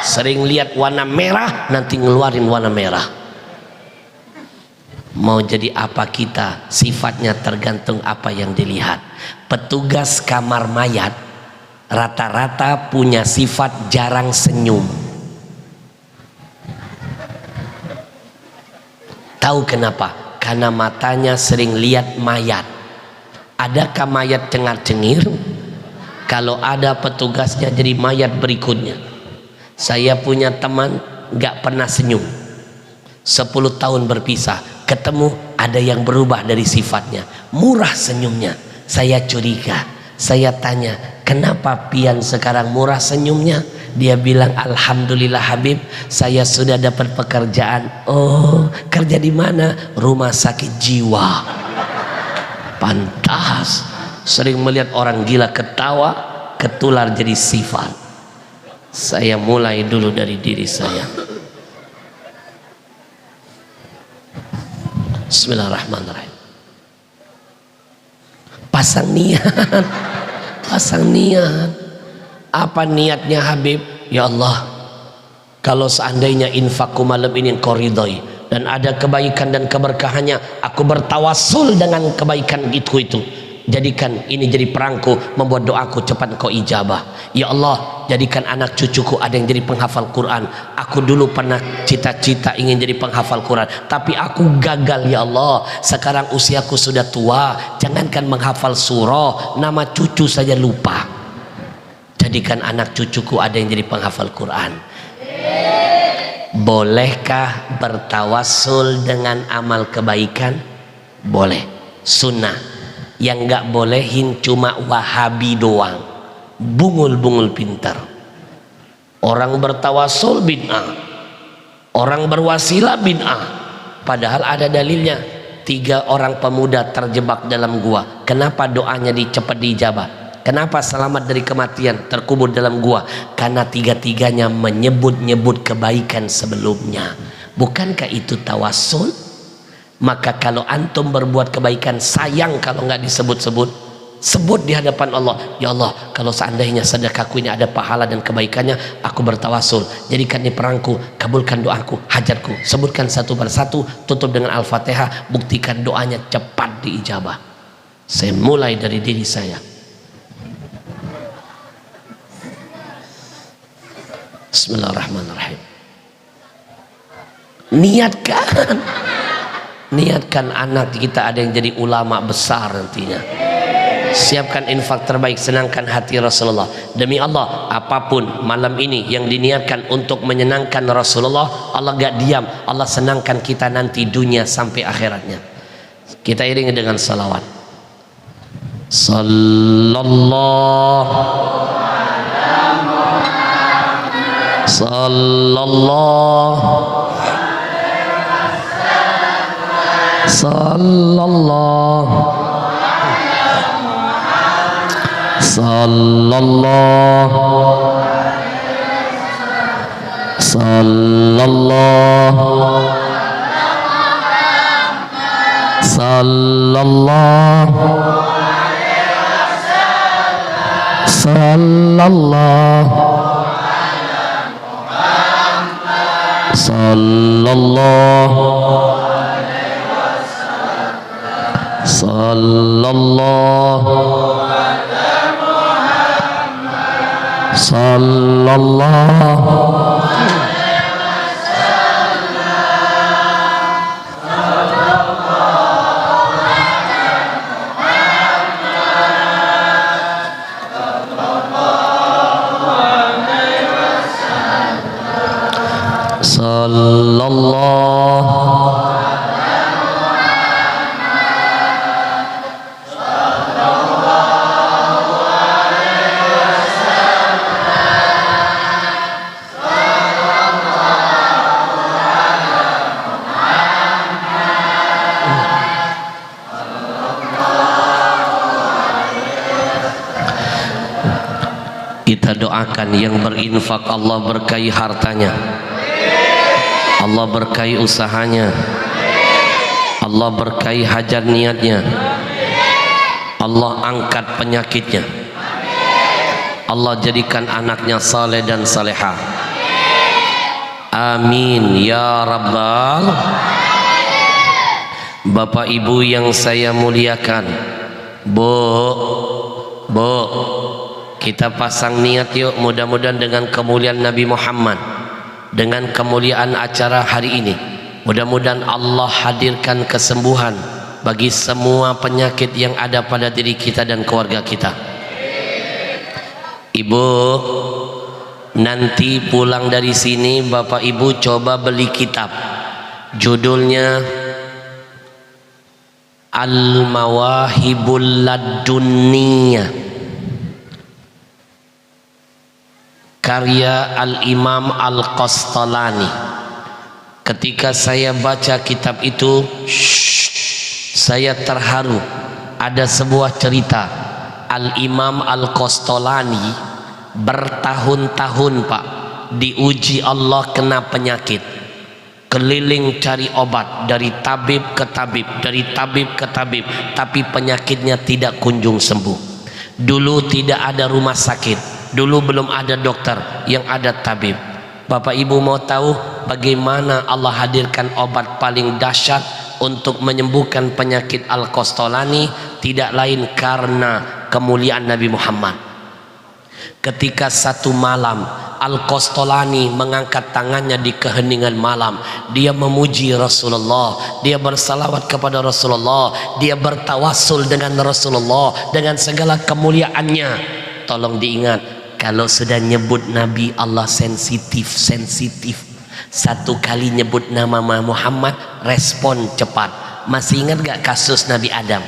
Sering lihat warna merah nanti ngeluarin warna merah. Mau jadi apa kita, sifatnya tergantung apa yang dilihat. Petugas kamar mayat rata-rata punya sifat jarang senyum. Tahu kenapa? Karena matanya sering lihat mayat. Adakah mayat cengar-cengir? Kalau ada, petugasnya jadi mayat berikutnya. Saya punya teman gak pernah senyum, 10 tahun berpisah, ketemu ada yang berubah dari sifatnya, murah senyumnya. Saya curiga, saya tanya, kenapa pian sekarang murah senyumnya? Dia bilang, alhamdulillah Habib, saya sudah dapat pekerjaan. Oh, kerja di mana? Rumah sakit jiwa. Pantas. Sering melihat orang gila ketawa, ketular jadi sifat. Saya mulai dulu dari diri saya. Bismillahirrahmanirrahim. Pasang niat. Pasang niat. Apa niatnya Habib? Ya Allah, kalau seandainya infakku malam ini Engkau ridhoi dan ada kebaikan dan keberkahannya, aku bertawassul dengan kebaikan itu. Jadikan ini jadi perangku membuat doaku cepat Engkau ijabah. Ya Allah, jadikan anak cucuku ada yang jadi penghafal Quran. Aku dulu pernah cita-cita ingin jadi penghafal Quran, tapi aku gagal ya Allah. Sekarang usiaku sudah tua, jangankan menghafal surah, nama cucu saja lupa. Jadikan anak cucuku ada yang jadi penghafal Quran. Bolehkah bertawassul dengan amal kebaikan? Boleh, sunnah. Yang nggak bolehin cuma Wahabi doang, bungul-bungul pintar. Orang bertawassul bid'ah, orang berwasilah bid'ah. Padahal ada dalilnya. 3 orang pemuda terjebak dalam gua, kenapa doanya cepat diijabah? Kenapa selamat dari kematian terkubur dalam gua? Karena 3-tiganya menyebut-nyebut kebaikan sebelumnya. Bukankah itu tawassul? Maka kalau antum berbuat kebaikan, sayang kalau nggak disebut-sebut. Sebut di hadapan Allah, ya Allah, kalau seandainya sedekahku ini ada pahala dan kebaikannya, aku bertawassul, jadikan ini perangku, kabulkan doaku, hajatku. Sebutkan satu persatu, tutup dengan Al-Fatihah, buktikan doanya cepat diijabah. Saya mulai dari diri saya. Bismillahirrahmanirrahim. Niatkan anak kita ada yang jadi ulama besar nantinya. Siapkan infak terbaik, senangkan hati Rasulullah. Demi Allah, apapun malam ini yang diniatkan untuk menyenangkan Rasulullah, Allah gak diam, Allah senangkan kita nanti dunia sampai akhiratnya. Kita iringi dengan salawat. sallallahu sallallahu sallallahu sallallahu sallallahu kita doakan yang berinfak Allah berkahi hartanya, Allah berkahi usahanya, Allah berkahi hajat niatnya, Allah angkat penyakitnya, Allah jadikan anaknya saleh dan salehah. Amin ya rabbal. Bapak ibu yang saya muliakan, Bu, kita pasang niat yuk, mudah-mudahan dengan kemuliaan Nabi Muhammad, dengan kemuliaan acara hari ini, mudah-mudahan Allah hadirkan kesembuhan bagi semua penyakit yang ada pada diri kita dan keluarga kita. Ibu, nanti pulang dari sini Bapak Ibu coba beli kitab, judulnya Al-Mawahibul Ladunniyah, karya Al-Imam Al-Qastalani. Ketika saya baca kitab itu, saya terharu. Ada sebuah cerita, Al-Imam Al-Qastalani bertahun-tahun Pak diuji Allah kena penyakit, keliling cari obat dari tabib ke tabib, dari tabib ke tabib, tapi penyakitnya tidak kunjung sembuh. Dulu tidak ada rumah sakit, dulu belum ada dokter, yang ada tabib. Bapak Ibu mau tahu bagaimana Allah hadirkan obat paling dahsyat untuk menyembuhkan penyakit Al-Qastalani? Tidak lain karena kemuliaan Nabi Muhammad. Ketika satu malam Al-Qastalani mengangkat tangannya di keheningan malam, dia memuji Rasulullah, dia bersalawat kepada Rasulullah, dia bertawassul dengan Rasulullah dengan segala kemuliaannya. Tolong diingat, kalau sudah nyebut Nabi Allah sensitif. Satu kali nyebut nama Muhammad respon cepat. Masih ingat gak kasus Nabi Adam?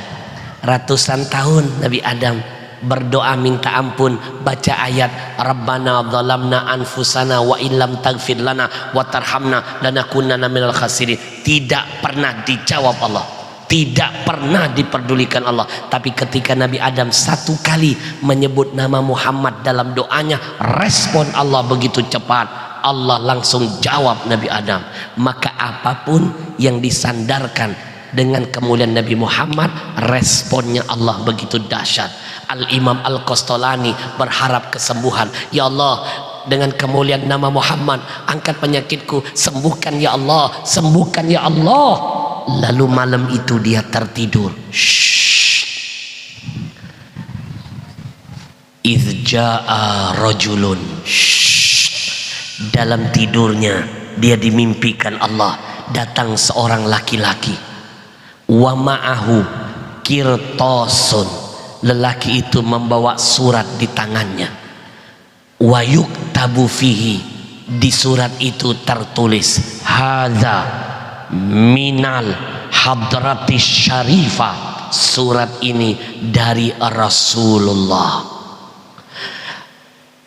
Ratusan tahun Nabi Adam berdoa minta ampun, baca ayat Rabbana dhalamna anfusana wa illam taghfir lana wa tarhamna lanakunanna minal khasirin. Tidak pernah dijawab Allah, tidak pernah diperdulikan Allah. Tapi ketika Nabi Adam satu kali menyebut nama Muhammad dalam doanya, respon Allah begitu cepat, Allah langsung jawab Nabi Adam. Maka apapun yang disandarkan dengan kemuliaan Nabi Muhammad, responnya Allah begitu dahsyat. Al-Imam Al-Qastalani berharap kesembuhan. Ya Allah, dengan kemuliaan nama Muhammad, angkat penyakitku, sembuhkan ya Allah, sembuhkan ya Allah. Lalu malam itu dia tertidur. Idz jaa rajulun. Dalam tidurnya dia dimimpikan Allah, datang seorang laki-laki. Wa ma'ahu qirtasun. Lelaki itu membawa surat di tangannya. Wa yuktabu fihi. Di surat itu tertulis hadza minal hadratis syarifah. Surat ini dari Rasulullah.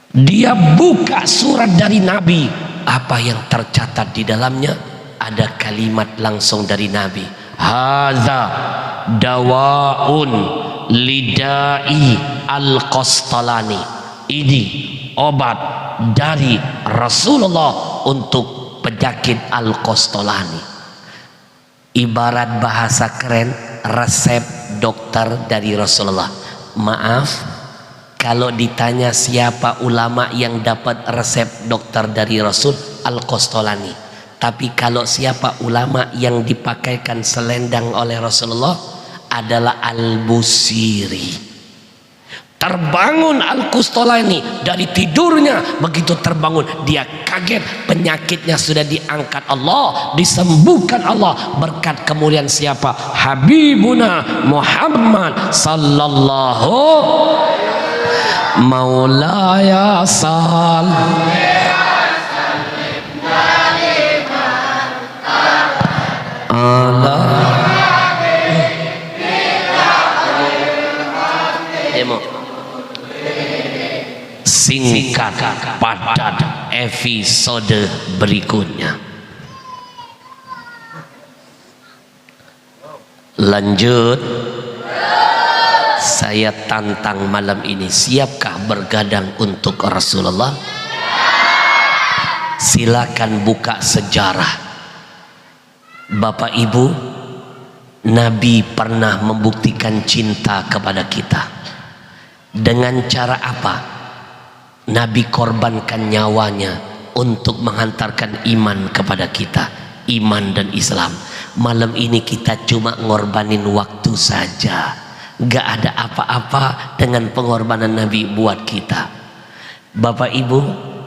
Dia buka surat dari Nabi. Apa yang tercatat di dalamnya? Ada kalimat langsung dari Nabi. Hadza dawaun lidai Al-Qastalani. Ini obat dari Rasulullah untuk penyakit Al-Qastalani. Ibarat bahasa keren, resep dokter dari Rasulullah. Maaf, kalau ditanya siapa ulama yang dapat resep dokter dari Rasul, Al-Qastolani. Tapi kalau siapa ulama yang dipakaikan selendang oleh Rasulullah, adalah Al-Busiri. Terbangun Al-Qastolani dari tidurnya, begitu terbangun dia kaget, penyakitnya sudah diangkat Allah, disembuhkan Allah berkat kemuliaan siapa? Habibuna Muhammad sallallahu Maulaya sal Allah singkat padat episode berikutnya. Lanjut. Saya tantang malam ini, siapkah bergadang untuk Rasulullah? Silakan buka sejarah. Bapak Ibu, Nabi pernah membuktikan cinta kepada kita. Dengan cara apa? Nabi korbankan nyawanya untuk menghantarkan iman kepada kita, iman dan Islam. Malam ini kita cuma ngorbanin waktu saja, gak ada apa-apa dengan pengorbanan Nabi buat kita. Bapak Ibu,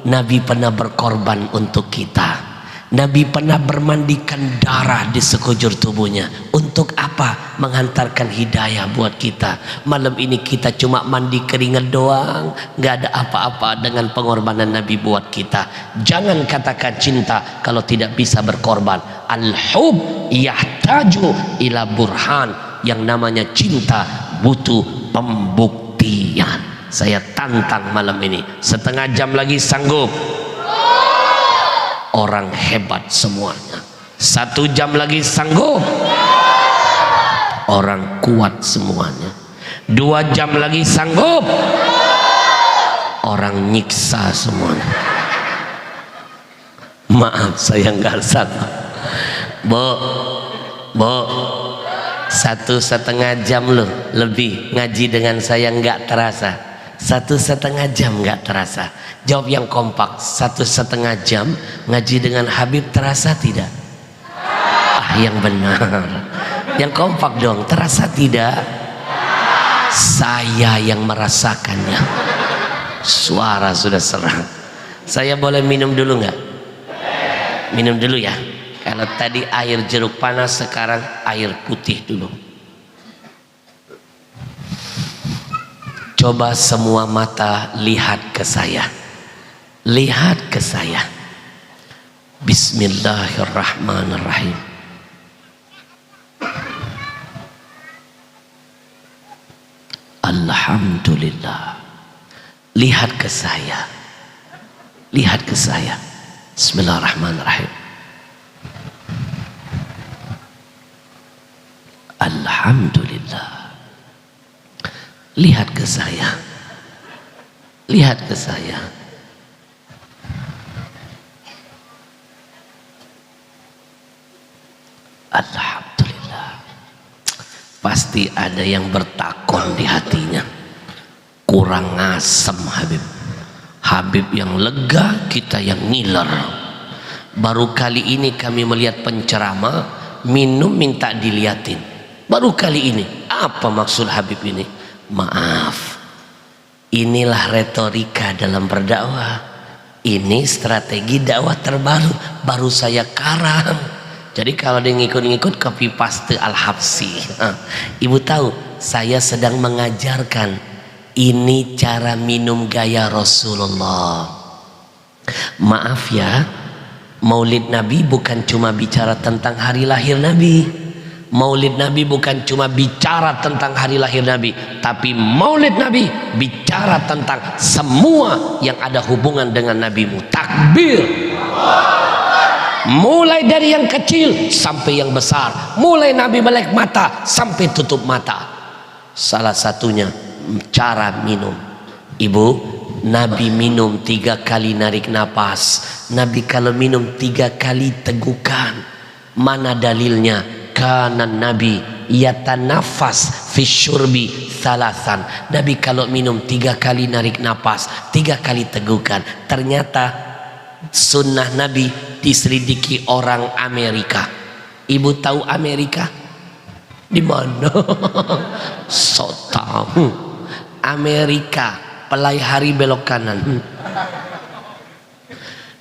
Nabi pernah berkorban untuk kita. Nabi pernah bermandikan darah di sekujur tubuhnya. Untuk apa? Menghantarkan hidayah buat kita. Malam ini kita cuma mandi keringat doang, gak ada apa-apa dengan pengorbanan Nabi buat kita. Jangan katakan cinta kalau tidak bisa berkorban. Al-hub yahtaju ila burhan. Yang namanya cinta butuh pembuktian. Saya tantang malam ini, setengah jam lagi sanggup? Orang hebat semuanya. 1 jam lagi sanggup? Orang kuat semuanya. 2 jam lagi sanggup? Orang nyiksa semuanya. Maaf, saya nggak sanggup. Bu, 1,5 jam loh lebih ngaji dengan saya, nggak terasa. 1,5 jam nggak terasa. Jawab yang kompak. 1,5 jam ngaji dengan Habib terasa tidak? Ah, yang benar, yang kompak dong. Terasa tidak? Saya yang merasakannya. Suara sudah serang. Saya boleh minum dulu nggak? Minum dulu ya. Kalau tadi air jeruk panas, sekarang air putih dulu. Coba semua mata lihat ke saya. Lihat ke saya. Bismillahirrahmanirrahim. Alhamdulillah. Lihat ke saya. Lihat ke saya. Bismillahirrahmanirrahim. Alhamdulillah. Lihat ke saya. Lihat ke saya. Alhamdulillah. Pasti ada yang bertakon di hatinya. Kurang ngasem Habib. Habib yang lega, kita yang ngiler. Baru kali ini kami melihat penceramah minum minta diliatin. Baru kali ini. Apa maksud Habib ini? Maaf, inilah retorika dalam berdakwah. Ini strategi dakwah terbaru, baru saya karang. Jadi kalau dia ngikut-ngikut, copy paste Al-Habsi. Ibu tahu, saya sedang mengajarkan ini cara minum gaya Rasulullah. Maaf ya, Maulid Nabi bukan cuma bicara tentang hari lahir Nabi. Maulid Nabi bukan cuma bicara tentang hari lahir Nabi, tapi Maulid Nabi bicara tentang semua yang ada hubungan dengan Nabimu. Takbir. Mulai dari yang kecil sampai yang besar, mulai Nabi melek mata sampai tutup mata. Salah satunya cara minum. Ibu, Nabi minum 3 kali narik napas. Nabi kalau minum 3 kali tegukan. Mana dalilnya? Karena Nabi yatanafas fisyurbi salasan. Nabi kalau minum 3 kali narik napas, 3 kali tegukan. Ternyata sunnah Nabi diselidiki orang Amerika. Ibu tahu Amerika di mana? So tahu Amerika, pelai hari belok kanan.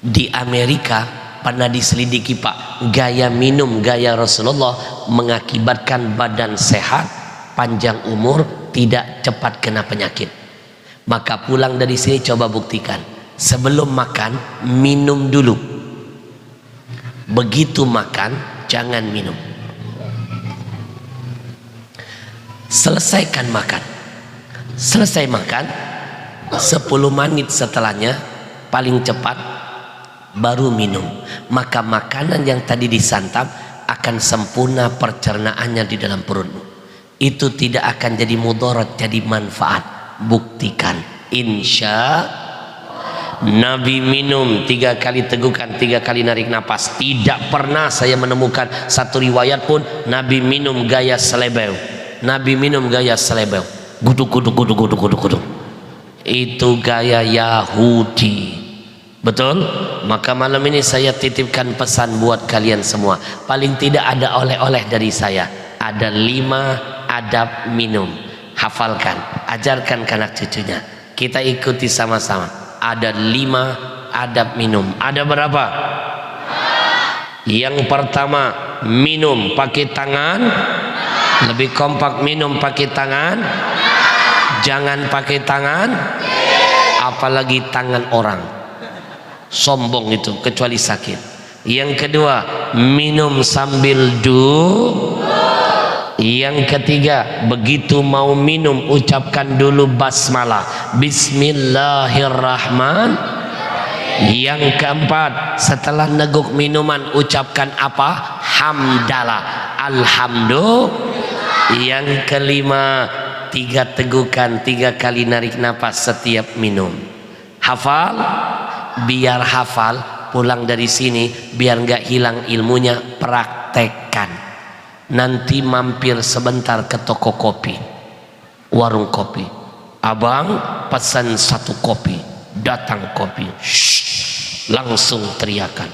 Di Amerika pernah diselidiki Pak, gaya minum gaya Rasulullah mengakibatkan badan sehat, panjang umur, tidak cepat kena penyakit. Maka pulang dari sini coba buktikan, sebelum makan minum dulu, begitu makan jangan minum. Selesaikan makan, selesai makan 10 menit setelahnya paling cepat baru minum. Maka makanan yang tadi disantap akan sempurna pencernaannya di dalam perutmu. Itu tidak akan jadi mudarat, jadi manfaat. Buktikan, insya Nabi minum 3 kali tegukan, 3 kali narik napas. Tidak pernah saya menemukan satu riwayat pun Nabi minum gaya selebel. Nabi minum gaya selebel, guduk guduk guduk guduk guduk guduk. Itu gaya Yahudi. Betul? Maka malam ini saya titipkan pesan buat kalian semua. Paling tidak ada oleh-oleh dari saya. Ada 5 adab minum. Hafalkan, ajarkan ke anak cucunya. Kita ikuti sama-sama. Ada 5 adab minum. Ada berapa? Yang pertama, minum pakai tangan. Lebih kompak, minum pakai tangan. Jangan pakai tangan, apalagi tangan orang. Sombong itu, kecuali sakit. Yang kedua, minum sambil duduk. Yang ketiga, begitu mau minum ucapkan dulu basmalah, bismillahirrahmanirrahim. Yang keempat, setelah neguk minuman ucapkan apa? Hamdalah, alhamdulillah. Yang kelima, 3 tegukan, 3 kali narik napas setiap minum. Hafal? Biar hafal, pulang dari sini biar nggak hilang ilmunya, praktekkan. Nanti mampir sebentar ke toko kopi, warung kopi. Abang pesan 1 kopi, datang kopi. Shh, langsung teriakan.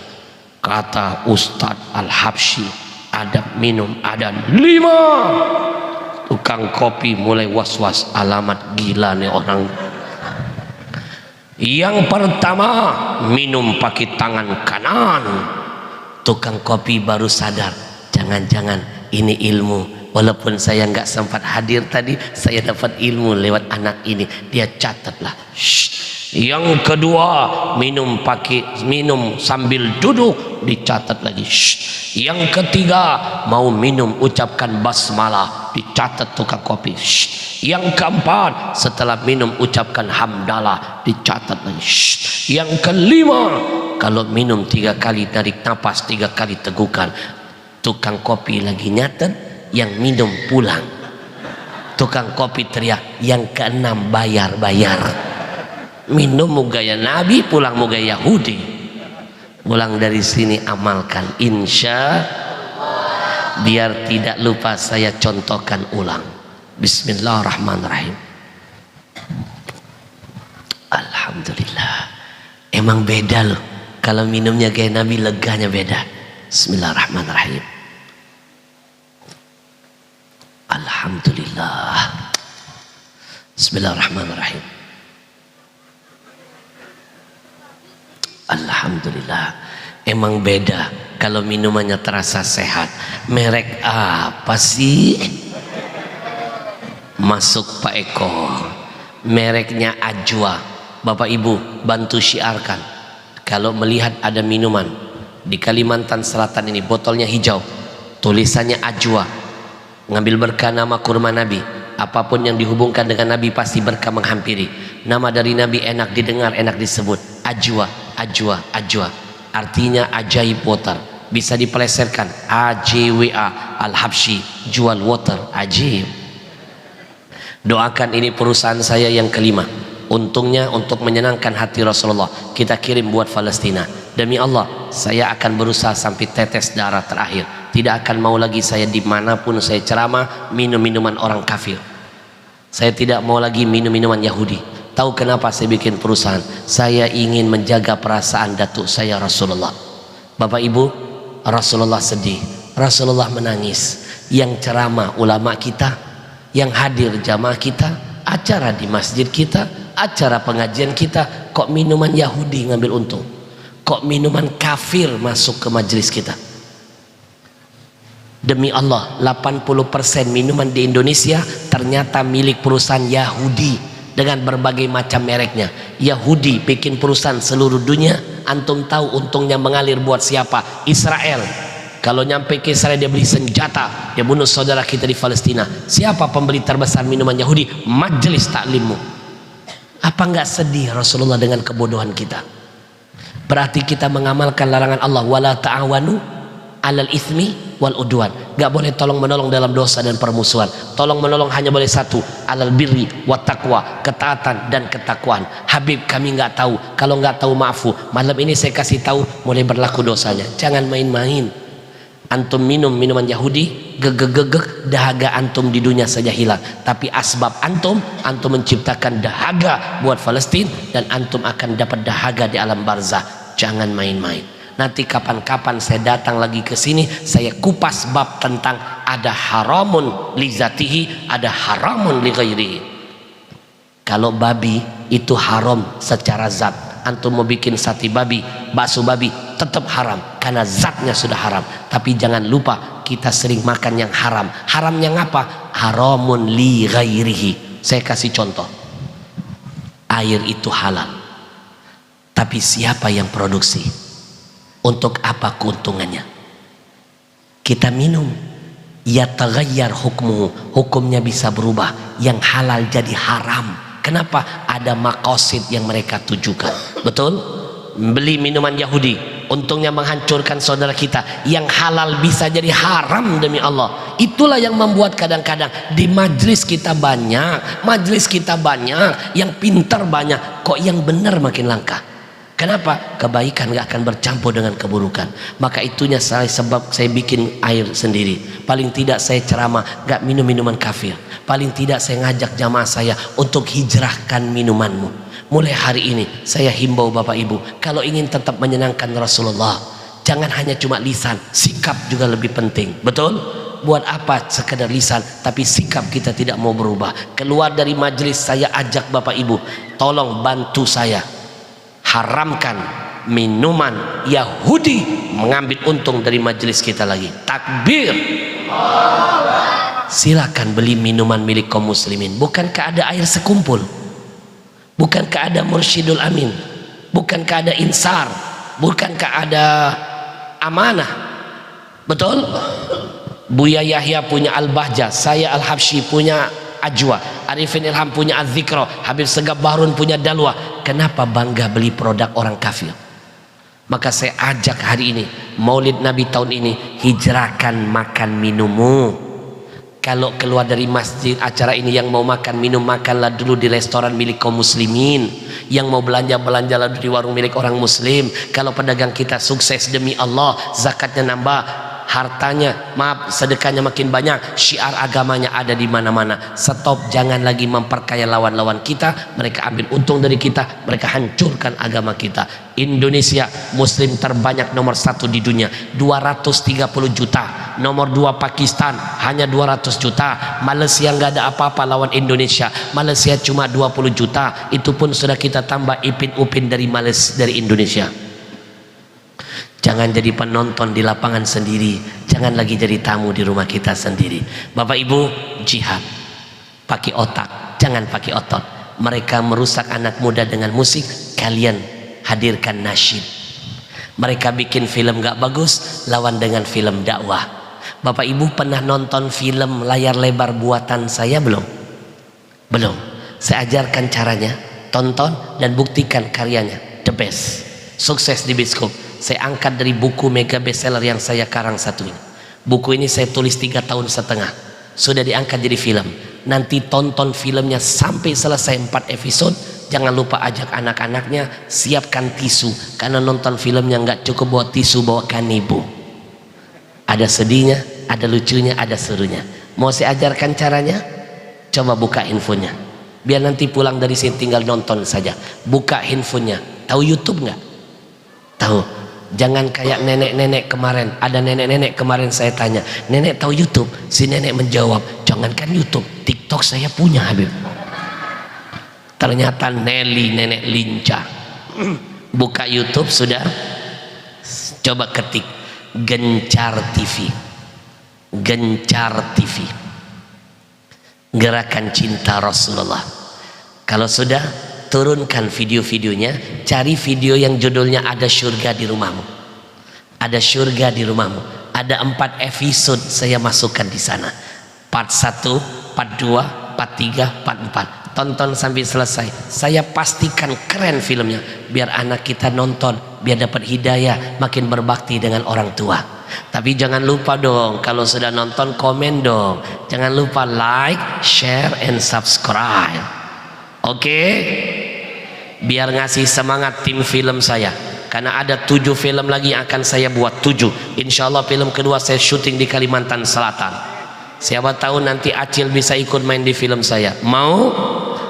Kata Ustadz Al-Habsyi, adab minum ada 5. Tukang kopi mulai was-was, alamat gila nih orang. Yang pertama, minum pakai tangan kanan. Tukang kopi baru sadar, jangan-jangan ini ilmu. Walaupun saya nggak sempat hadir tadi, saya dapat ilmu lewat anak ini. Dia catatlah. Shh. Yang kedua, minum sambil duduk, dicatat lagi. Shh. Yang ketiga, mau minum ucapkan basmalah, dicatat tukang kopi. Shh. Yang keempat, setelah minum ucapkan hamdalah, dicatat lagi. Shh. Yang kelima, kalau minum 3 kali tarik napas, 3 kali tegukan. Tukang kopi lagi nyatet, yang minum pulang. Tukang kopi teriak, yang keenam bayar. Minum mau gaya Nabi, pulang mau gaya Yahudi. Pulang dari sini amalkan, insya Allah. Biar tidak lupa saya contohkan ulang. Bismillahirrahmanirrahim. Alhamdulillah. Emang beda loh. Kalau minumnya kayak Nabi, leganya beda. Bismillahirrahmanirrahim. Alhamdulillah. Bismillahirrahmanirrahim. Alhamdulillah. Emang beda kalau minumannya terasa sehat. Merek apa sih? Masuk Pak Eko. Mereknya Ajwa. Bapak Ibu bantu syiarkan. Kalau melihat ada minuman di Kalimantan Selatan ini, botolnya hijau, tulisannya Ajwa, ngambil berkah nama kurma Nabi. Apapun yang dihubungkan dengan Nabi pasti berkah menghampiri. Nama dari Nabi enak didengar, enak disebut. Ajwa, Ajwa, Ajwa. Artinya ajaib water. Bisa dipeleserkan AJWA, Al-Habsyi, jual water, ajaib. Doakan ini perusahaan saya yang kelima. Untungnya untuk menyenangkan hati Rasulullah, kita kirim buat Palestina. Demi Allah, saya akan berusaha sampai tetes darah terakhir. Tidak akan mau lagi saya dimanapun saya ceramah minum minuman orang kafir. Saya tidak mau lagi minum minuman Yahudi. Tahu kenapa saya bikin perusahaan? Saya ingin menjaga perasaan datuk saya Rasulullah. Bapak Ibu, Rasulullah sedih, Rasulullah menangis. Yang ceramah ulama kita, yang hadir jamaah kita, acara di masjid kita, acara pengajian kita, kok minuman Yahudi ngambil untung, kok minuman kafir masuk ke majelis kita. Demi Allah, 80% minuman di Indonesia ternyata milik perusahaan Yahudi dengan berbagai macam mereknya. Yahudi bikin perusahaan seluruh dunia. Antum tahu untungnya mengalir buat siapa? Israel. Kalau nyampe ke Israel dia beli senjata, dia bunuh saudara kita di Palestina. Siapa pembeli terbesar minuman Yahudi? Majelis taklimmu. Apa enggak sedih Rasulullah dengan kebodohan kita? Berarti kita mengamalkan larangan Allah, wala ta'awanu alal itsmi wal udwan. Enggak boleh tolong menolong dalam dosa dan permusuhan. Tolong menolong hanya boleh satu, alal birri wat taqwa, ketaatan dan ketakwaan. Habib, kami enggak tahu. Kalau enggak tahu maafu. Malam ini saya kasih tahu, mulai berlaku dosanya. Jangan main-main. Antum minum minuman Yahudi, gegeg dahaga antum di dunia saja hilang. Tapi asbab antum menciptakan dahaga buat Palestina, dan antum akan dapat dahaga di alam barzah. Jangan main-main. Nanti kapan-kapan saya datang lagi ke sini, saya kupas bab tentang ada haramun li zatihi, ada haramun li ghairihi. Kalau babi itu haram secara zat. Antum mau bikin sate babi, bakso babi, tetap haram karena zatnya sudah haram. Tapi jangan lupa kita sering makan yang haram. Haram yang apa? Haramun li ghairihi. Saya kasih contoh. Air itu halal, tapi siapa yang produksi? Untuk apa keuntungannya? Kita minum, ya taghayyar hukmuhu, hukumnya bisa berubah. Yang halal jadi haram. Kenapa? Ada maqasid yang mereka tujukan. Betul? Beli minuman Yahudi, untungnya menghancurkan saudara kita. Yang halal bisa jadi haram demi Allah. Itulah yang membuat kadang-kadang di majlis kita banyak, yang pintar banyak, kok yang benar makin langka. Kenapa? Kebaikan gak akan bercampur dengan keburukan. Maka itunya sebab saya bikin air sendiri. Paling tidak saya ceramah gak minum minuman kafir. Paling tidak saya ngajak jamaah saya untuk hijrahkan minumanmu. Mulai hari ini saya himbau Bapak Ibu, kalau ingin tetap menyenangkan Rasulullah, jangan hanya cuma lisan, sikap juga lebih penting. Betul? Buat apa sekedar lisan tapi sikap kita tidak mau berubah? Keluar dari majelis saya ajak Bapak Ibu, tolong bantu saya haramkan minuman Yahudi mengambil untung dari majelis kita lagi. Takbir. Silakan beli minuman milik kaum muslimin. Bukankah ada air sekumpul? Bukankah ada Mursyidul Amin? Bukankah ada Insar? Bukankah ada Amanah? Betul? Buya Yahya punya Al-Bahjah, saya Al-Habsyi punya Ajwa, Arifin Ilham punya Az-Zikra, Habib Segaf Bahrun punya Dalwa. Kenapa bangga beli produk orang kafir? Maka saya ajak hari ini, Maulid Nabi tahun ini, hijrahkan makan minummu. Kalau keluar dari masjid acara ini, yang mau makan minum, makanlah dulu di restoran milik kaum muslimin. Yang mau belanja, belanjalah di warung milik orang muslim. Kalau pedagang kita sukses demi Allah, zakatnya nambah, hartanya, maaf, sedekahnya makin banyak, syiar agamanya ada di mana-mana. Stop, jangan lagi memperkaya lawan-lawan kita. Mereka ambil untung dari kita, mereka hancurkan agama kita. Indonesia muslim terbanyak nomor 1 di dunia, 230 juta. Nomor 2 Pakistan hanya 200 juta. Malaysia nggak ada apa-apa lawan Indonesia. Malaysia cuma 20 juta. Itu pun sudah kita tambah Ipin Upin dari Indonesia. Jangan jadi penonton di lapangan sendiri. Jangan lagi jadi tamu di rumah kita sendiri. Bapak Ibu, jihad pakai otak, jangan pakai otot. Mereka merusak anak muda dengan musik, kalian hadirkan nasyid. Mereka bikin film gak bagus, lawan dengan film dakwah. Bapak Ibu pernah nonton film layar lebar buatan saya belum? Belum. Saya ajarkan caranya, tonton dan buktikan karyanya. The best, sukses di bioskop. Saya angkat dari buku mega bestseller yang saya karang satu ini. Buku ini saya tulis 3,5 tahun, sudah diangkat jadi film. Nanti tonton filmnya sampai selesai 4 episode. Jangan lupa ajak anak-anaknya, siapkan tisu, karena nonton filmnya nggak cukup bawa tisu, bawa kanibu. Ada sedihnya, ada lucunya, ada serunya. Mau saya ajarkan caranya? Coba buka handphonenya. Biar nanti pulang dari sini tinggal nonton saja. Buka handphonenya. Tahu YouTube nggak? Tahu. Jangan kayak nenek-nenek kemarin. Ada nenek-nenek kemarin saya tanya, nenek tahu YouTube? Si nenek menjawab, jangankan YouTube, TikTok saya punya Habib. Ternyata Nelly nenek lincah. Buka YouTube sudah. Coba ketik Gencar TV. Gencar TV. Gerakan Cinta Rasulullah. Kalau sudah, turunkan video-videonya, cari video yang judulnya Ada Surga di Rumahmu. Ada surga di rumahmu. Ada 4 episode saya masukkan di sana. Part 1, part 2, part 3, part 4. Tonton sampai selesai. Saya pastikan keren filmnya. Biar anak kita nonton, biar dapat hidayah, makin berbakti dengan orang tua. Tapi jangan lupa dong, kalau sudah nonton komen dong. Jangan lupa like, share, and subscribe. Oke? Biar ngasih semangat tim film saya. Karena ada 7 film lagi yang akan saya buat. 7. Insya Allah film kedua saya syuting di Kalimantan Selatan. Siapa tahu nanti Acil bisa ikut main di film saya. Mau?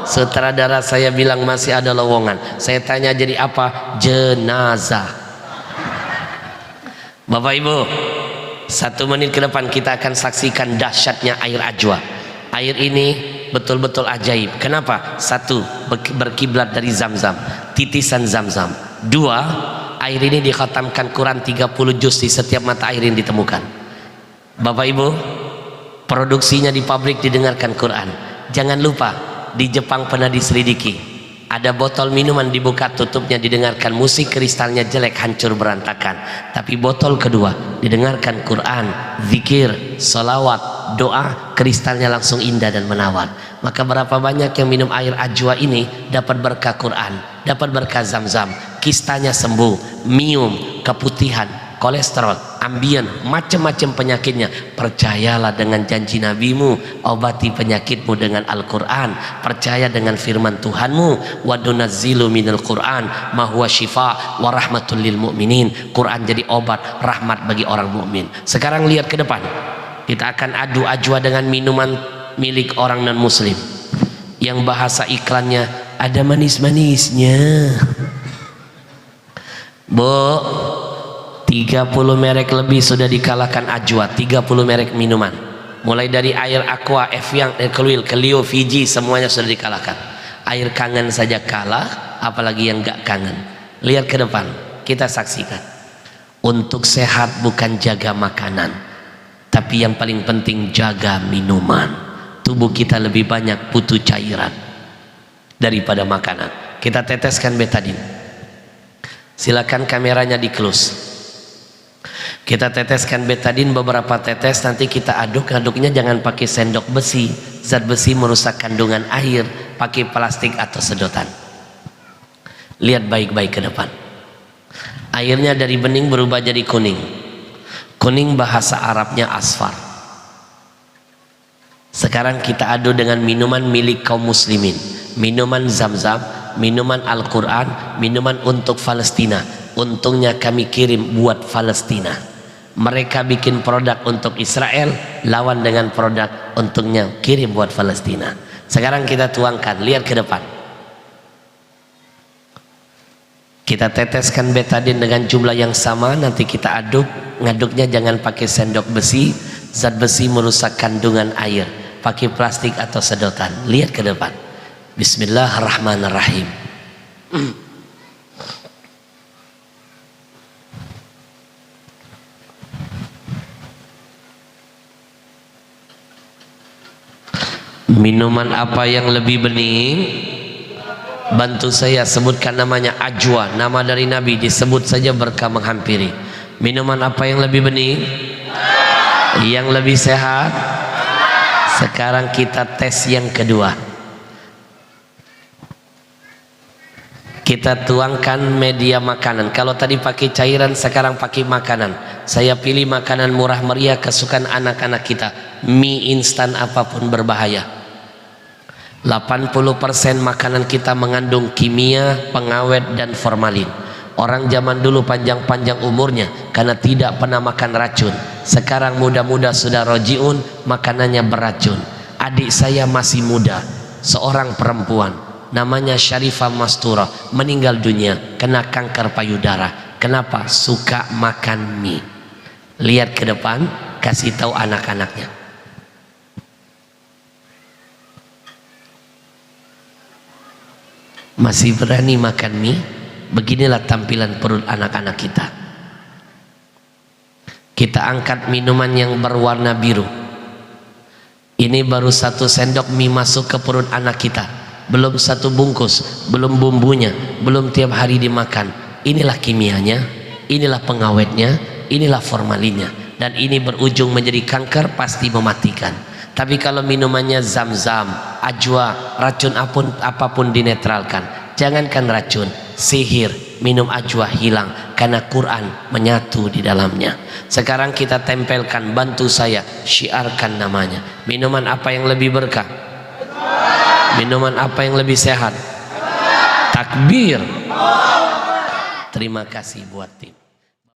Sutradara saya bilang masih ada lowongan. Saya tanya jadi apa? Jenazah. Bapak Ibu, 1 menit ke depan kita akan saksikan dahsyatnya air ajwa. Air ini betul-betul ajaib. Kenapa? 1, berkiblat dari Zam-Zam, titisan Zam-Zam. 2, air ini dikhatamkan Quran 30 juz di setiap mata air yang ditemukan. Bapak Ibu, produksinya di pabrik didengarkan Quran. Jangan lupa, di Jepang pernah diselidiki, ada botol minuman dibuka tutupnya didengarkan musik, kristalnya jelek, hancur berantakan. Tapi botol kedua didengarkan Quran, zikir, salawat, doa, kristalnya langsung indah dan menawan. Maka berapa banyak yang minum air ajwa ini dapat berkah Quran, dapat berkah Zam-Zam, kistanya sembuh, mium, keputihan, kolesterol, ambien, macam-macam penyakitnya. Percayalah dengan janji nabimu, obati penyakitmu dengan Al-Quran. Percaya dengan firman Tuhanmu, wa dunazzilu minal Quran ma huwa syifa wa rahmatul lil mu'minin. Quran jadi obat, rahmat bagi orang mukmin. Sekarang lihat ke depan, kita akan adu ajwa dengan minuman milik orang non muslim yang bahasa iklannya ada manis-manisnya. Bu, 30 merek lebih sudah dikalahkan ajwa. 30 merek minuman, mulai dari air aqua, Evian, Clio, Fiji, semuanya sudah dikalahkan. Air kangen saja kalah, apalagi yang gak kangen. Lihat ke depan, kita saksikan. Untuk sehat bukan jaga makanan, tapi yang paling penting jaga minuman. Tubuh kita lebih banyak butuh cairan daripada makanan. Kita teteskan betadin. Silakan kameranya di close. Kita teteskan betadin beberapa tetes, nanti kita aduk-aduknya jangan pakai sendok besi. Zat besi merusak kandungan air. Pakai plastik atau sedotan. Lihat baik-baik ke depan. Airnya dari bening berubah jadi kuning. Kuning bahasa Arabnya asfar. Sekarang kita adu dengan minuman milik kaum muslimin. Minuman Zam-Zam, minuman Al-Quran, minuman untuk Palestina. Untungnya kami kirim buat Palestina. Mereka bikin produk untuk Israel, lawan dengan produk untungnya kirim buat Palestina. Sekarang kita tuangkan, lihat ke depan. Kita teteskan betadin dengan jumlah yang sama, nanti kita aduk. Ngaduknya jangan pakai sendok besi, zat besi merusak kandungan air. Pakai plastik atau sedotan. Lihat ke depan. Bismillahirrahmanirrahim. Minuman apa yang lebih bening? Bantu saya sebutkan namanya. Ajwa, nama dari Nabi, disebut saja berkah menghampiri. Minuman apa yang lebih bening? Yang lebih sehat? Sekarang kita tes yang kedua. Kita tuangkan media makanan. Kalau tadi pakai cairan, sekarang pakai makanan. Saya pilih makanan murah meriah kesukaan anak-anak kita. Mie instan apapun berbahaya. 80% makanan kita mengandung kimia, pengawet, dan formalin. Orang zaman dulu panjang-panjang umurnya karena tidak pernah makan racun. Sekarang muda-muda sudah rojiun, makanannya beracun. Adik saya masih muda, seorang perempuan, namanya Syarifah Mastura, meninggal dunia kena kanker payudara. Kenapa? Suka makan mie. Lihat ke depan, kasih tahu anak-anaknya. Masih berani makan mie? Beginilah tampilan perut anak-anak kita. Kita angkat minuman yang berwarna biru. Ini baru 1 sendok mie masuk ke perut anak kita, belum 1 bungkus, belum bumbunya, belum tiap hari dimakan. Inilah kimianya, inilah pengawetnya, inilah formalinnya, dan ini berujung menjadi kanker, pasti mematikan. Tapi kalau minumannya zam-zam, ajwa, racun apapun dinetralkan. Jangankan racun, sihir, minum ajwa hilang karena Quran menyatu di dalamnya. Sekarang kita tempelkan, bantu saya syiarkan namanya. Minuman apa yang lebih berkah? Minuman apa yang lebih sehat? Takbir. Terima kasih buat tim.